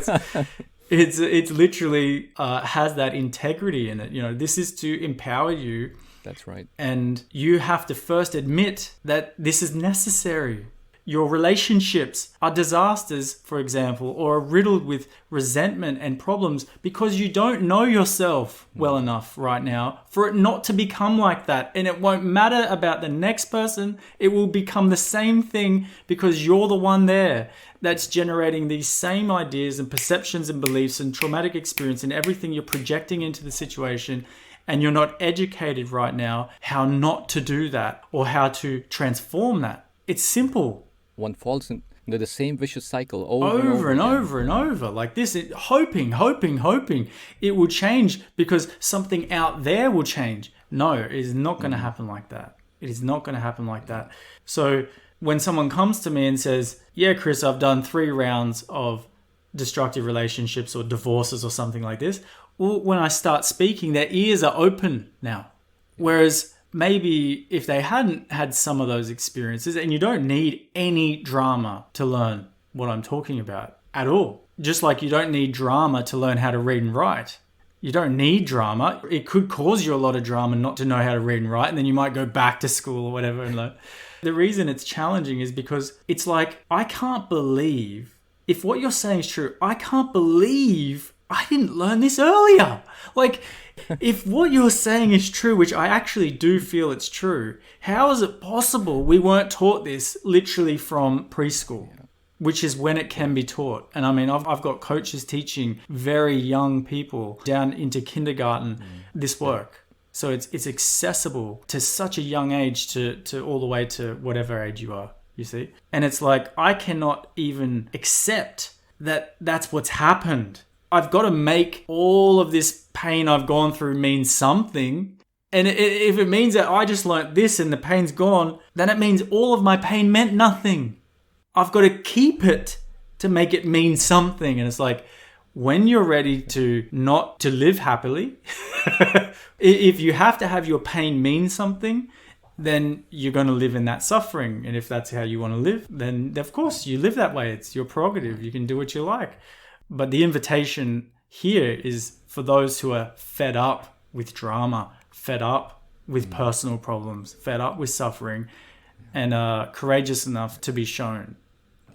it's literally has that integrity in it. This is to empower you. That's right. And you have to first admit that this is necessary. Your relationships are disasters, for example, or are riddled with resentment and problems because you don't know yourself well enough right now for it not to become like that. And it won't matter about the next person. It will become the same thing because you're the one there that's generating these same ideas and perceptions and beliefs and traumatic experience and everything you're projecting into the situation. And you're not educated right now how not to do that or how to transform that. It's simple. One falls into the same vicious cycle over and over like this, hoping it will change because something out there will change. No, it is not going to happen like that. It is not going to happen like that. So when someone comes to me and says, yeah, Chris, I've done 3 rounds of destructive relationships or divorces or something like this, well, when I start speaking, their ears are open now. Whereas maybe if they hadn't had some of those experiences, and you don't need any drama to learn what I'm talking about at all. Just like you don't need drama to learn how to read and write. You don't need drama. It could cause you a lot of drama not to know how to read and write, and then you might go back to school or whatever and learn. The reason it's challenging is because it's like, I can't believe, if what you're saying is true, I can't believe I didn't learn this earlier. Like, if what you're saying is true, which I actually do feel it's true, how is it possible we weren't taught this literally from preschool, which is when it can be taught? And I've got coaches teaching very young people down into kindergarten this work. So it's accessible to such a young age to all the way to whatever age you are, you see? And it's like, I cannot even accept that that's what's happened. I've got to make all of this pain I've gone through mean something. And if it means that I just learnt this and the pain's gone, then it means all of my pain meant nothing. I've got to keep it to make it mean something. And it's like, when you're ready to not to live happily, if you have to have your pain mean something, then you're going to live in that suffering. And if that's how you want to live, then of course you live that way. It's your prerogative. You can do what you like. But the invitation here is for those who are fed up with drama, fed up with personal problems, fed up with suffering, and are courageous enough to be shown.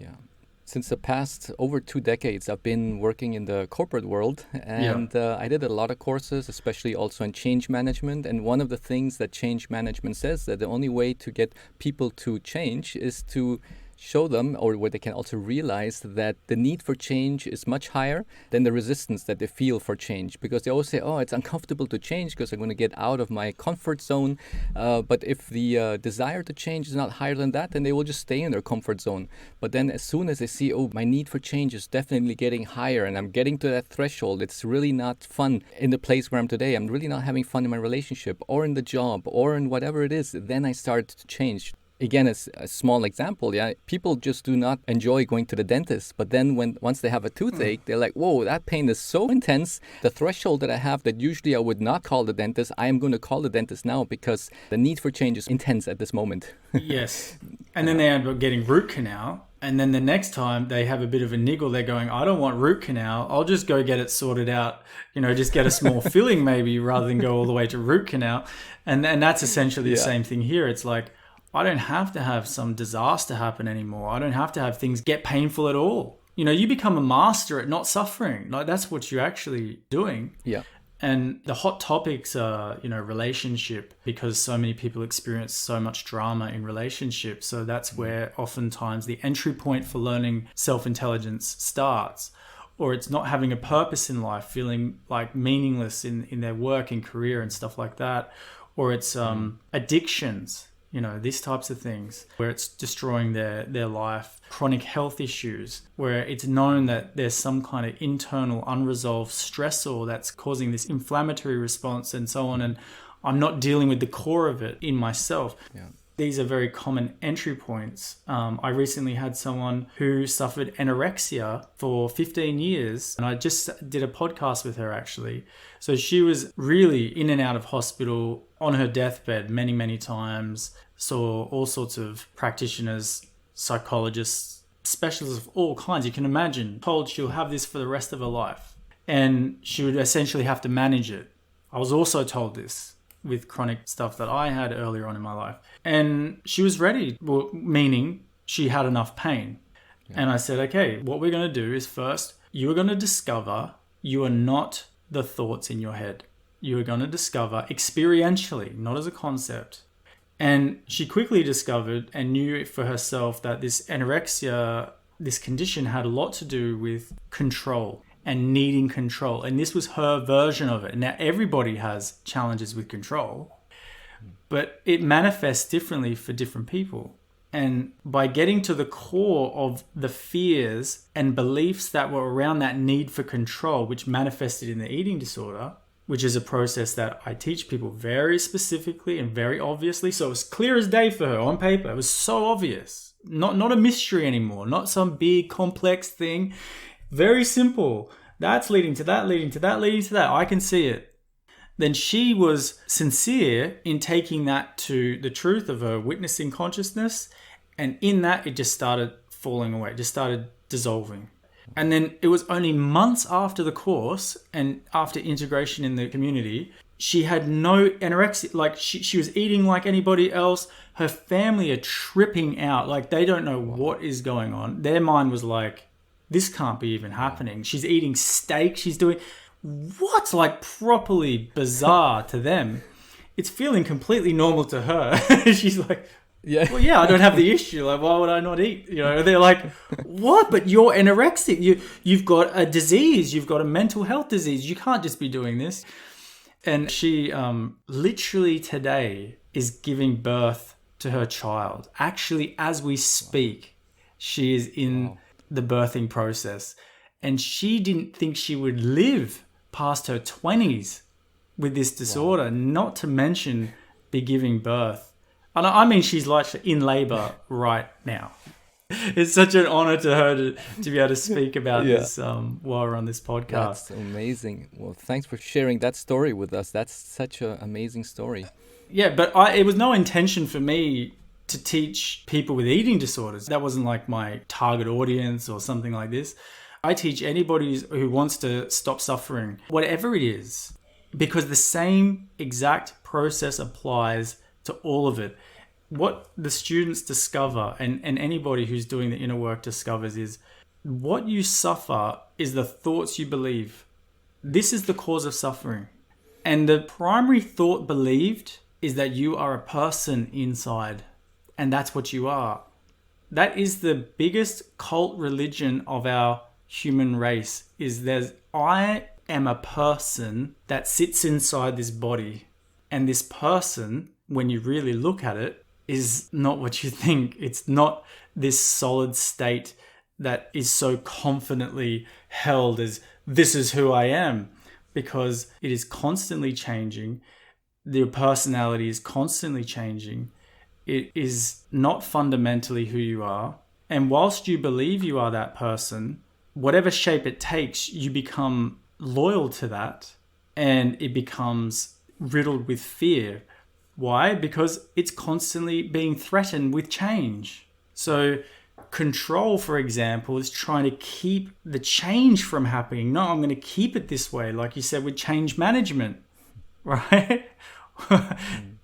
Yeah. Since the past over 2 decades, I've been working in the corporate world, and I did a lot of courses, especially also in change management. And one of the things that change management says that the only way to get people to change is to show them, or where they can also realize that the need for change is much higher than the resistance that they feel for change. Because they always say, oh, it's uncomfortable to change because I'm going to get out of my comfort zone. But if the desire to change is not higher than that, then they will just stay in their comfort zone. But then as soon as they see, oh, my need for change is definitely getting higher and I'm getting to that threshold, it's really not fun in the place where I'm today. I'm really not having fun in my relationship or in the job or in whatever it is. Then I start to change. Again, as a small example, people just do not enjoy going to the dentist. But then once they have a toothache, they're like, whoa, that pain is so intense. The threshold that I have that usually I would not call the dentist, I am going to call the dentist now because the need for change is intense at this moment. Yes. And then they end up getting root canal. And then the next time they have a bit of a niggle, they're going, I don't want root canal. I'll just go get it sorted out, just get a small filling maybe rather than go all the way to root canal. And that's essentially the same thing here. It's like, I don't have to have some disaster happen anymore. I don't have to have things get painful at all. You become a master at not suffering. Like that's what you're actually doing. Yeah. And the hot topics are, relationship, because so many people experience so much drama in relationships. So that's where oftentimes the entry point for learning self-intelligence starts. Or it's not having a purpose in life, feeling like meaningless in their work and career and stuff like that. Or it's addictions. These types of things where it's destroying their life, chronic health issues, where it's known that there's some kind of internal unresolved stressor that's causing this inflammatory response and so on. And I'm not dealing with the core of it in myself. Yeah. These are very common entry points. I recently had someone who suffered anorexia for 15 years, and I just did a podcast with her actually. So she was really in and out of hospital, on her deathbed many, many times, saw all sorts of practitioners, psychologists, specialists of all kinds. You can imagine, told she'll have this for the rest of her life, and she would essentially have to manage it. I was also told this with chronic stuff that I had earlier on in my life. And she was ready, meaning she had enough pain. Yeah. And I said, okay, what we're going to do is first, you are going to discover you are not the thoughts in your head. You are going to discover experientially, not as a concept. And she quickly discovered and knew for herself that this anorexia, this condition had a lot to do with control and needing control. And this was her version of it. Now, everybody has challenges with control, but it manifests differently for different people. And by getting to the core of the fears and beliefs that were around that need for control, which manifested in the eating disorder, which is a process that I teach people very specifically and very obviously. So it was clear as day for her on paper. It was so obvious. Not a mystery anymore. Not some big complex thing. Very simple. That's leading to that, leading to that, leading to that. I can see it. Then she was sincere in taking that to the truth of her witnessing consciousness. And in that, it just started falling away. It just started dissolving. And then it was only months after the course and after integration in the community, she had no anorexia. Like she was eating like anybody else. Her family are tripping out. Like they don't know what is going on. Their mind was like, this can't be even happening. She's eating steak. She's doing what's like properly bizarre to them. It's feeling completely normal to her. She's like, well, yeah, I don't have the issue. Like, why would I not eat? They're like, what? But you're anorexic. You've got a disease. You've got a mental health disease. You can't just be doing this. And she literally today is giving birth to her child. Actually, as we speak, she is in the birthing process. And she didn't think she would live past her 20s with this disorder, not to mention be giving birth. And I mean, she's like in labor right now. It's such an honor to her to be able to speak about this while we're on this podcast. That's amazing. Well, thanks for sharing that story with us. That's such an amazing story. Yeah, but it was no intention for me to teach people with eating disorders. That wasn't like my target audience or something like this. I teach anybody who wants to stop suffering, whatever it is, because the same exact process applies to all of it. What the students discover, and anybody who's doing the inner work discovers, is what you suffer is the thoughts you believe. This is the cause of suffering. And the primary thought believed is that you are a person inside. And that's what you are. That is the biggest cult religion of our human race, is I am a person that sits inside this body. And this person, when you really look at it, is not what you think. It's not this solid state that is so confidently held as this is who I am, because it is constantly changing. Your personality is constantly changing. It is not fundamentally who you are. And whilst you believe you are that person, whatever shape it takes, you become loyal to that, and it becomes riddled with fear. Why? Because it's constantly being threatened with change. So control, for example, is trying to keep the change from happening. No, I'm going to keep it this way, like you said with change management, right?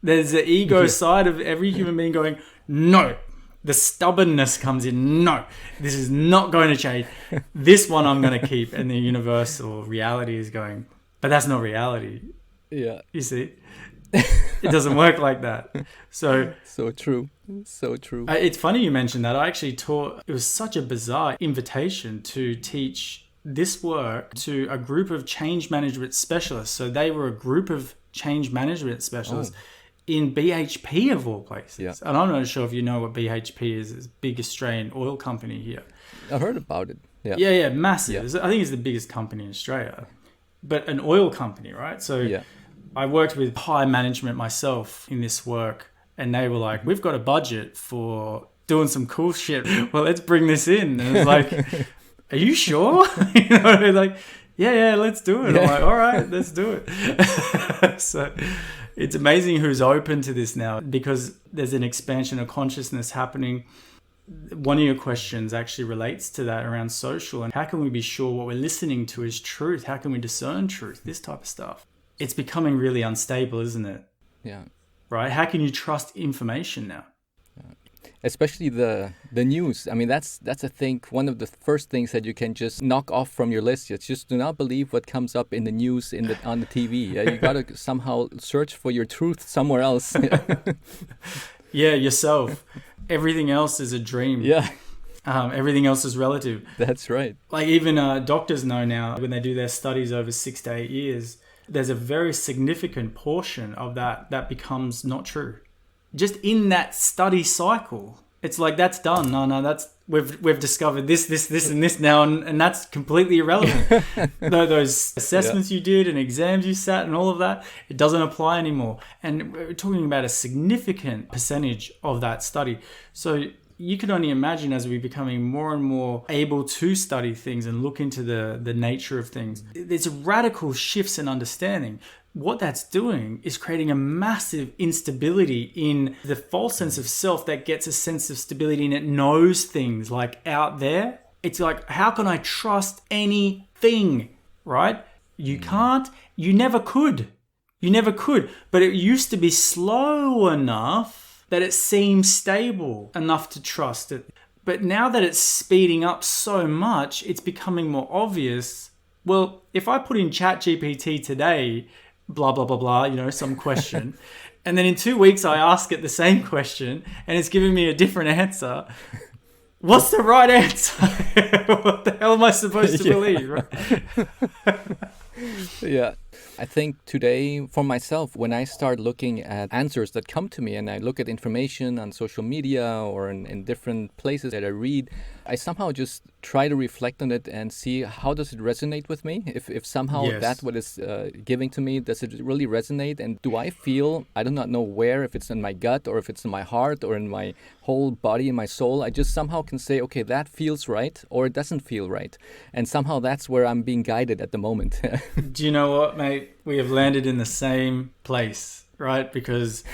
There's the ego side of every human being going, no. The stubbornness comes in. No, this is not going to change. This one I'm going to keep. And the universal reality is going, but that's not reality. Yeah. You see? It doesn't work like that. So true. So true. It's funny you mentioned that. I actually taught, it was such a bizarre invitation to teach this work to a group of change management specialists. So they were a group of change management specialists in BHP of all places. Yeah. And I'm not sure if you know what BHP is. It's a big Australian oil company here. I heard about it. Yeah. Yeah, massive. Yeah. I think it's the biggest company in Australia. But an oil company, right? So I worked with high management myself in this work, and they were like, we've got a budget for doing some cool shit. Well, let's bring this in. And it's like, are you sure? You know, like, yeah, let's do it. I'm like, all right, let's do it. So it's amazing who's open to this now, because there's an expansion of consciousness happening. One of your questions actually relates to that around social, and how can we be sure what we're listening to is truth? How can we discern truth? This type of stuff. It's becoming really unstable, isn't it? Yeah. Right? How can you trust information now? Especially the news. I mean, that's I think one of the first things that you can just knock off from your list. It's just do not believe what comes up in the news on the TV. You got to somehow search for your truth somewhere else. Yeah, yourself. Everything else is a dream. Yeah. Everything else is relative. That's right. Like even doctors know now, when they do their studies over 6 to 8 years, there's a very significant portion of that becomes not true. Just in that study cycle, it's like, that's done. No, that's we've discovered this, and this now, and that's completely irrelevant. Those assessments you did and exams you sat and all of that, it doesn't apply anymore. And we're talking about a significant percentage of that study. So you can only imagine, as we're becoming more and more able to study things and look into the nature of things, there's radical shifts in understanding. What that's doing is creating a massive instability in the false sense of self that gets a sense of stability, and it knows things like out there. It's like, how can I trust anything, right? You can't. You never could. But it used to be slow enough that it seems stable enough to trust it. But now that it's speeding up so much, it's becoming more obvious. Well, if I put in ChatGPT today, blah, blah, blah, blah, you know, some question, and then in 2 weeks I ask it the same question and it's giving me a different answer, what's the right answer? What the hell am I supposed to believe? Right? Yeah. I think today, for myself, when I start looking at answers that come to me and I look at information on social media or in different places that I read, I somehow just try to reflect on it and see how does it resonate with me? If somehow that's what is giving to me, does it really resonate? And do I feel, I do not know where, if it's in my gut or if it's in my heart or in my whole body and my soul, I just somehow can say, okay, that feels right or it doesn't feel right. And somehow that's where I'm being guided at the moment. Do you know what, mate? We have landed in the same place, right? Because,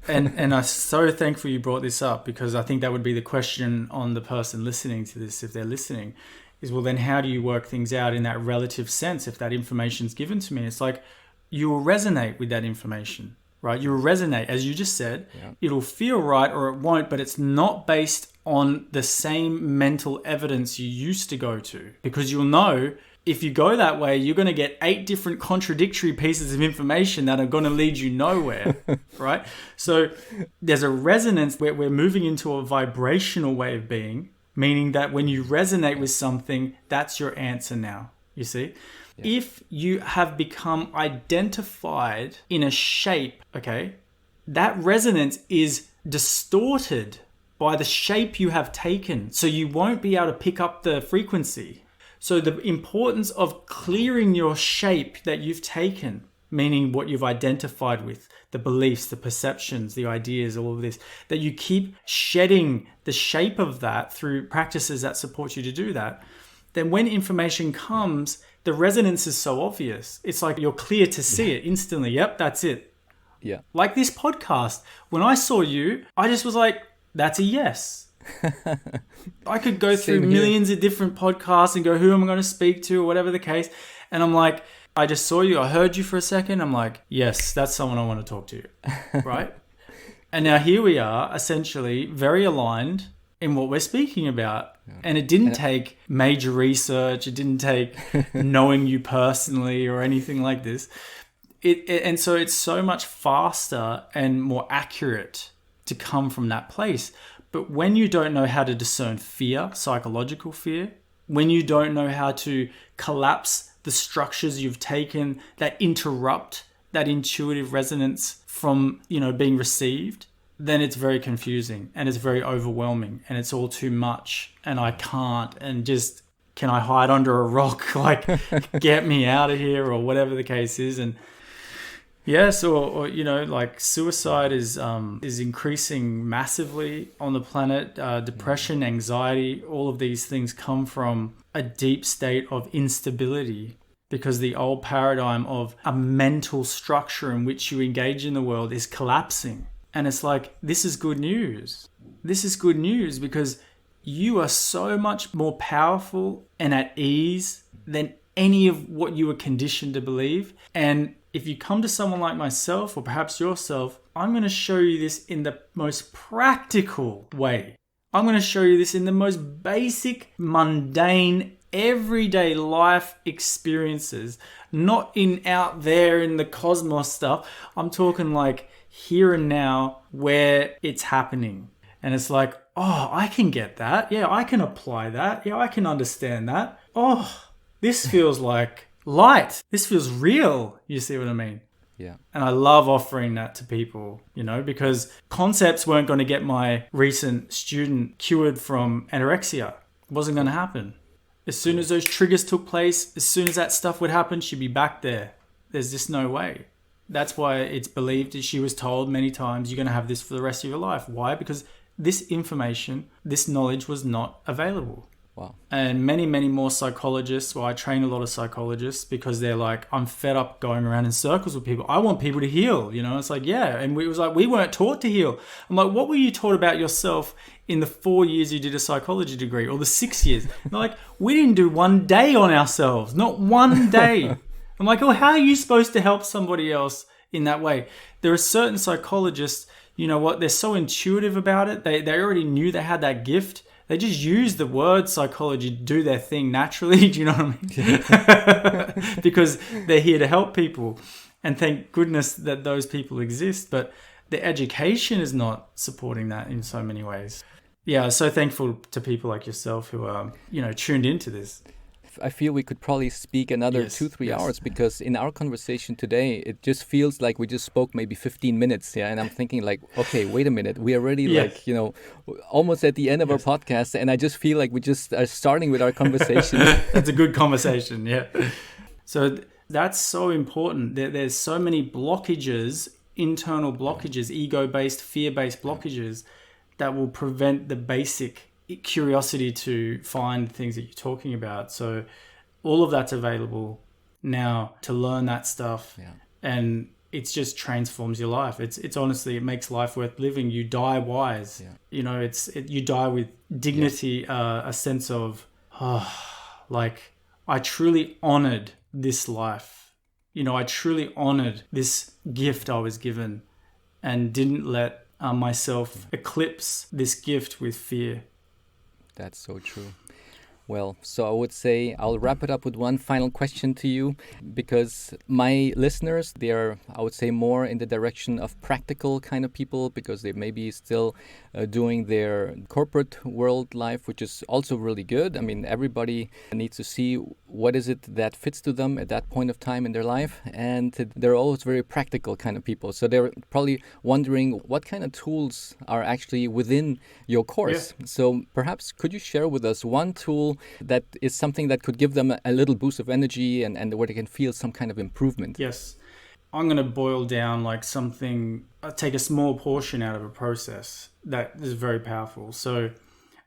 and I'm so thankful you brought this up, because I think that would be the question on the person listening to this, if they're listening, is, well, then how do you work things out in that relative sense if that information's given to me? It's like you will resonate with that information, right? You will resonate, as you just said. Yeah. It'll feel right or it won't, but it's not based on the same mental evidence you used to go to, because you'll know if you go that way, you're going to get 8 different contradictory pieces of information that are going to lead you nowhere, right? So there's a resonance where we're moving into a vibrational way of being, meaning that when you resonate with something, that's your answer now, you see? Yeah. If you have become identified in a shape, okay, that resonance is distorted by the shape you have taken. So you won't be able to pick up the frequency. So the importance of clearing your shape that you've taken, meaning what you've identified with, the beliefs, the perceptions, the ideas, all of this, that you keep shedding the shape of that through practices that support you to do that, then when information comes, the resonance is so obvious. It's like you're clear to see it instantly. Yep, that's it. Yeah. Like this podcast. When I saw you, I just was like, that's a yes. I could go through millions of different podcasts and go, who am I going to speak to or whatever the case. And I'm like, I just saw you. I heard you for a second. I'm like, yes, that's someone I want to talk to. Right? And now here we are, essentially very aligned in what we're speaking about. Yeah. And it didn't take major research. It didn't take knowing you personally or anything like this. And so it's so much faster and more accurate to come from that place. But when you don't know how to discern fear, psychological fear, when you don't know how to collapse the structures you've taken that interrupt that intuitive resonance from, being received, then it's very confusing and it's very overwhelming and it's all too much and I can't, and just, can I hide under a rock? Like, get me out of here, or whatever the case is. And yes, or like suicide is increasing massively on the planet. Depression, anxiety, all of these things come from a deep state of instability, because the old paradigm of a mental structure in which you engage in the world is collapsing. And it's like, this is good news. This is good news because you are so much more powerful and at ease than any of what you were conditioned to believe. And if you come to someone like myself, or perhaps yourself, I'm going to show you this in the most practical way. I'm going to show you this in the most basic, mundane, everyday life experiences, not in out there in the cosmos stuff. I'm talking like here and now where it's happening. And it's like, oh, I can get that. Yeah, I can apply that. Yeah, I can understand that. Oh, this feels like light. This feels real. You see what I mean? Yeah. And I love offering that to people, because concepts weren't going to get my recent student cured from anorexia. It wasn't going to happen. As soon as those triggers took place, as soon as that stuff would happen, she'd be back there. There's just no way. That's why it's believed, that she was told many times, you're going to have this for the rest of your life. Why? Because this information, this knowledge was not available. Wow. And many, many more psychologists, I train a lot of psychologists because they're like, I'm fed up going around in circles with people. I want people to heal, It's like, yeah. And we weren't taught to heal. I'm like, what were you taught about yourself in the 4 years you did a psychology degree, or the 6 years? And they're like, we didn't do one day on ourselves, not one day. I'm like, oh, how are you supposed to help somebody else in that way? There are certain psychologists, they're so intuitive about it. They already knew they had that gift. They just use the word psychology to do their thing naturally. Do you know what I mean? Because they're here to help people. And thank goodness that those people exist. But the education is not supporting that in so many ways. Yeah, so thankful to people like yourself who are, tuned into this. I feel we could probably speak another 2-3 hours, because in our conversation today, it just feels like we just spoke maybe 15 minutes. Yeah. And I'm thinking like, okay, wait a minute. We are already almost at the end of our podcast. And I just feel like we just are starting with our conversation. That's a good conversation. Yeah. So that's so important. There's so many blockages, internal blockages, ego-based, fear-based blockages that will prevent the basic curiosity to find things that you're talking about. So all of that's available now to learn that stuff. Yeah. And it just transforms your life. It's honestly, it makes life worth living. You die wise. Yeah. You die with dignity, a sense of, like I truly honored this life. I truly honored this gift I was given and didn't let myself eclipse this gift with fear. That's so true. Well, so I would say I'll wrap it up with one final question to you, because my listeners, they are, I would say, more in the direction of practical kind of people, because they may be still doing their corporate world life, which is also really good. I mean, everybody needs to see what is it that fits to them at that point of time in their life. And they're always very practical kind of people. So they're probably wondering what kind of tools are actually within your course. Yeah. So perhaps could you share with us one tool that is something that could give them a little boost of energy and where they can feel some kind of improvement? Yes. I'm going to boil down like something, take a small portion out of a process that is very powerful. So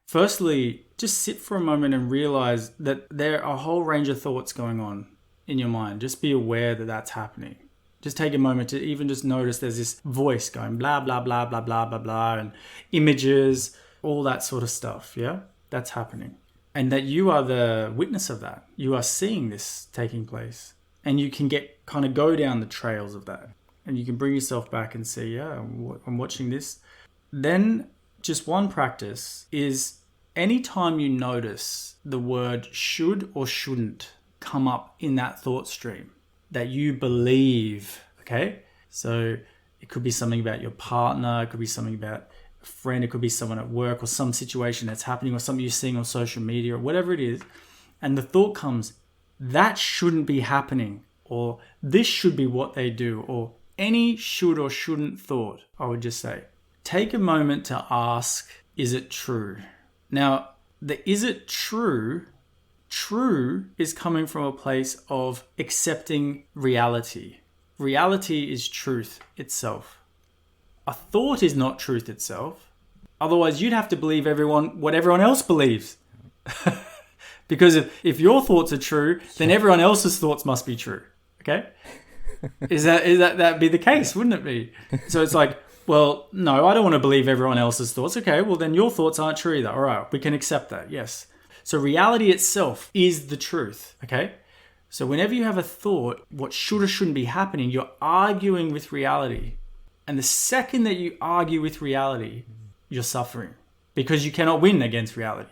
firstly, just sit for a moment and realize that there are a whole range of thoughts going on in your mind. Just be aware that that's happening. Just take a moment to even just notice there's this voice going blah, blah, blah, blah, blah, blah, blah, and images, all that sort of stuff. Yeah, that's happening. And that you are the witness of that. You are seeing this taking place. And you can go down the trails of that. And you can bring yourself back and say, yeah, I'm watching this. Then just one practice is anytime you notice the word should or shouldn't come up in that thought stream that you believe, okay? So it could be something about your partner. It could be something about a friend, it could be someone at work or some situation that's happening or something you're seeing on social media or whatever it is. And the thought comes, that shouldn't be happening, or this should be what they do, or any should or shouldn't thought. I would just say, take a moment to ask, is it true? Now, the is it true is coming from a place of accepting reality. Reality is truth itself. A thought is not truth itself. Otherwise, you'd have to believe what everyone else believes. Because if your thoughts are true, then everyone else's thoughts must be true. Okay? Is that be the case? Wouldn't it be? So it's like, well, no, I don't want to believe everyone else's thoughts. Okay, well then your thoughts aren't true either. All right, we can accept that. Yes. So reality itself is the truth. Okay? So whenever you have a thought, what should or shouldn't be happening, you're arguing with reality. And the second that you argue with reality, you're suffering because you cannot win against reality.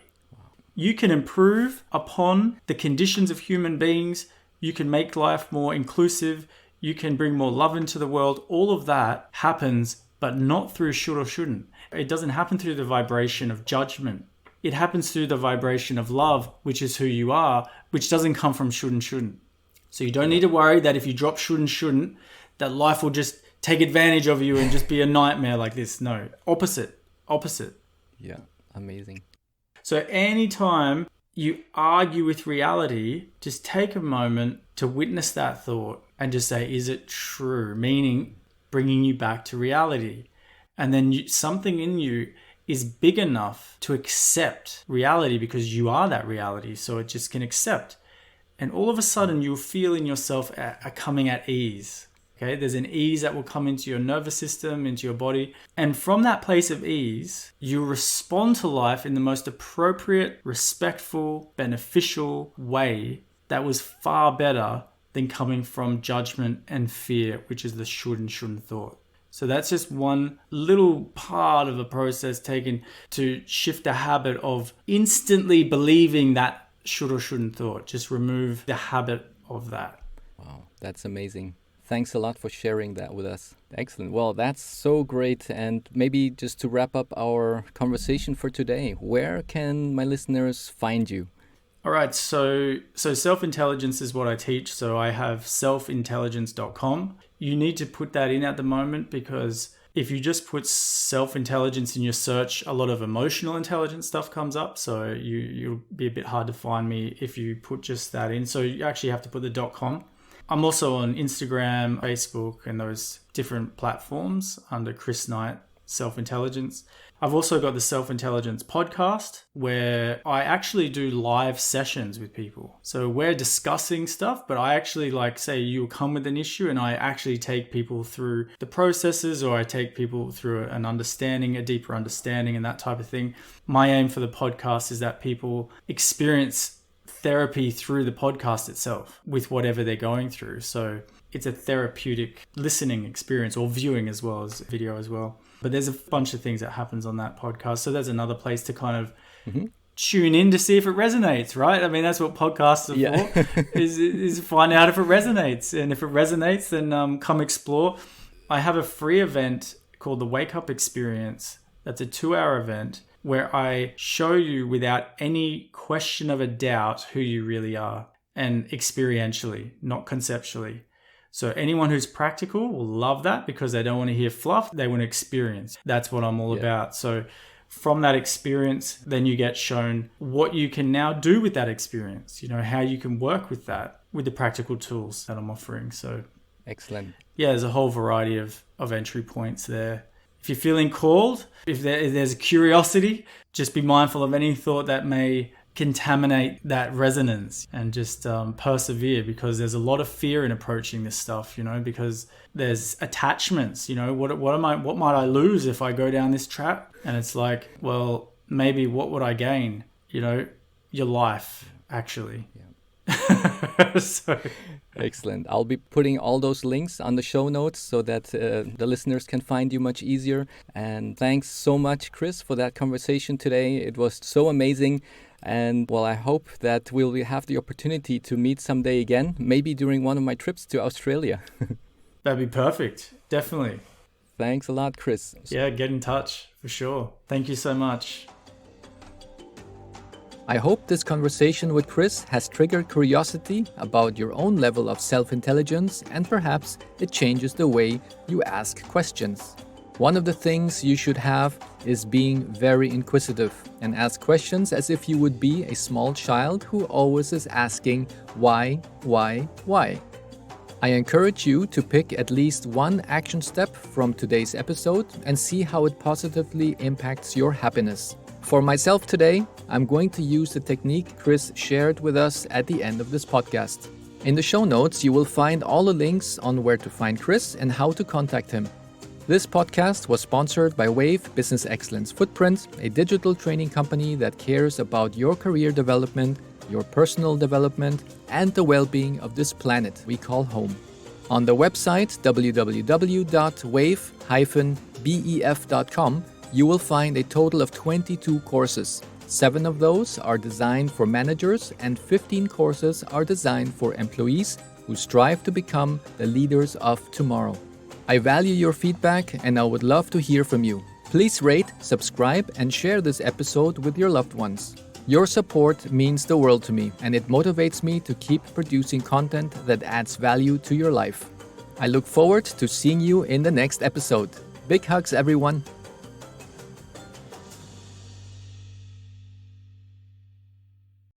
You can improve upon the conditions of human beings. You can make life more inclusive. You can bring more love into the world. All of that happens, but not through should or shouldn't. It doesn't happen through the vibration of judgment. It happens through the vibration of love, which is who you are, which doesn't come from should and shouldn't. So you don't need to worry that if you drop should and shouldn't, that life will just take advantage of you and just be a nightmare like this. No, opposite. Yeah, amazing. So anytime you argue with reality, just take a moment to witness that thought and just say, is it true? Meaning bringing you back to reality. And then something in you is big enough to accept reality because you are that reality. So it just can accept. And all of a sudden you'll feel in yourself coming at ease. Okay, there's an ease that will come into your nervous system, into your body. And from that place of ease, you respond to life in the most appropriate, respectful, beneficial way that was far better than coming from judgment and fear, which is the should and shouldn't thought. So that's just one little part of a process taken to shift the habit of instantly believing that should or shouldn't thought. Just remove the habit of that. Wow, that's amazing. Thanks a lot for sharing that with us. Excellent. Well, that's so great. And maybe just to wrap up our conversation for today, where can my listeners find you? All right. So self-intelligence is what I teach. So I have selfintelligence.com. You need to put that in at the moment because if you just put self-intelligence in your search, a lot of emotional intelligence stuff comes up. So you'll be a bit hard to find me if you put just that in. So you actually have to put the .com. I'm also on Instagram, Facebook, and those different platforms under Chris Knight, Self-Intelligence. I've also got the Self-Intelligence podcast where I actually do live sessions with people. So we're discussing stuff, but I actually say you'll come with an issue and I actually take people through the processes or I take people through an understanding, a deeper understanding and that type of thing. My aim for the podcast is that people experience therapy through the podcast itself with whatever they're going through. So it's a therapeutic listening experience, or viewing as well as video as well. But there's a bunch of things that happens on that podcast. So there's another place to kind of tune in to see if it resonates, right? I mean, that's what podcasts are for, is find out if it resonates. And if it resonates, then come explore. I have a free event called the Wake Up Experience. That's a 2-hour event where I show you without any question of a doubt who you really are, and experientially, not conceptually. So anyone who's practical will love that, because they don't want to hear fluff. They want to experience. That's what I'm all about. So from that experience, then you get shown what you can now do with that experience, how you can work with that, with the practical tools that I'm offering. So excellent. Yeah, there's a whole variety of entry points there. If you're feeling called, if there's a curiosity, just be mindful of any thought that may contaminate that resonance, and just persevere, because there's a lot of fear in approaching this stuff, because there's attachments, what might I lose if I go down this trap? And it's like, well, maybe what would I gain? Your life, actually. So. Excellent. I'll be putting all those links on the show notes so that the listeners can find you much easier. And thanks so much, Chris, for that conversation today. It was so amazing. And well, I hope that we'll have the opportunity to meet someday again, maybe during one of my trips to Australia. That'd be perfect. Definitely. Thanks a lot, Chris. Yeah, get in touch for sure. Thank you so much. I hope this conversation with Chris has triggered curiosity about your own level of self-intelligence, and perhaps it changes the way you ask questions. One of the things you should have is being very inquisitive and ask questions as if you would be a small child who always is asking why. I encourage you to pick at least one action step from today's episode and see how it positively impacts your happiness. For myself today, I'm going to use the technique Chris shared with us at the end of this podcast. In the show notes, you will find all the links on where to find Chris and how to contact him. This podcast was sponsored by Wave Business Excellence Footprint, a digital training company that cares about your career development, your personal development, and the well-being of this planet we call home. On the website www.wave-bef.com, you will find a total of 22 courses. 7 of those are designed for managers, and 15 courses are designed for employees who strive to become the leaders of tomorrow. I value your feedback, and I would love to hear from you. Please rate, subscribe, and share this episode with your loved ones. Your support means the world to me, and it motivates me to keep producing content that adds value to your life. I look forward to seeing you in the next episode. Big hugs, everyone.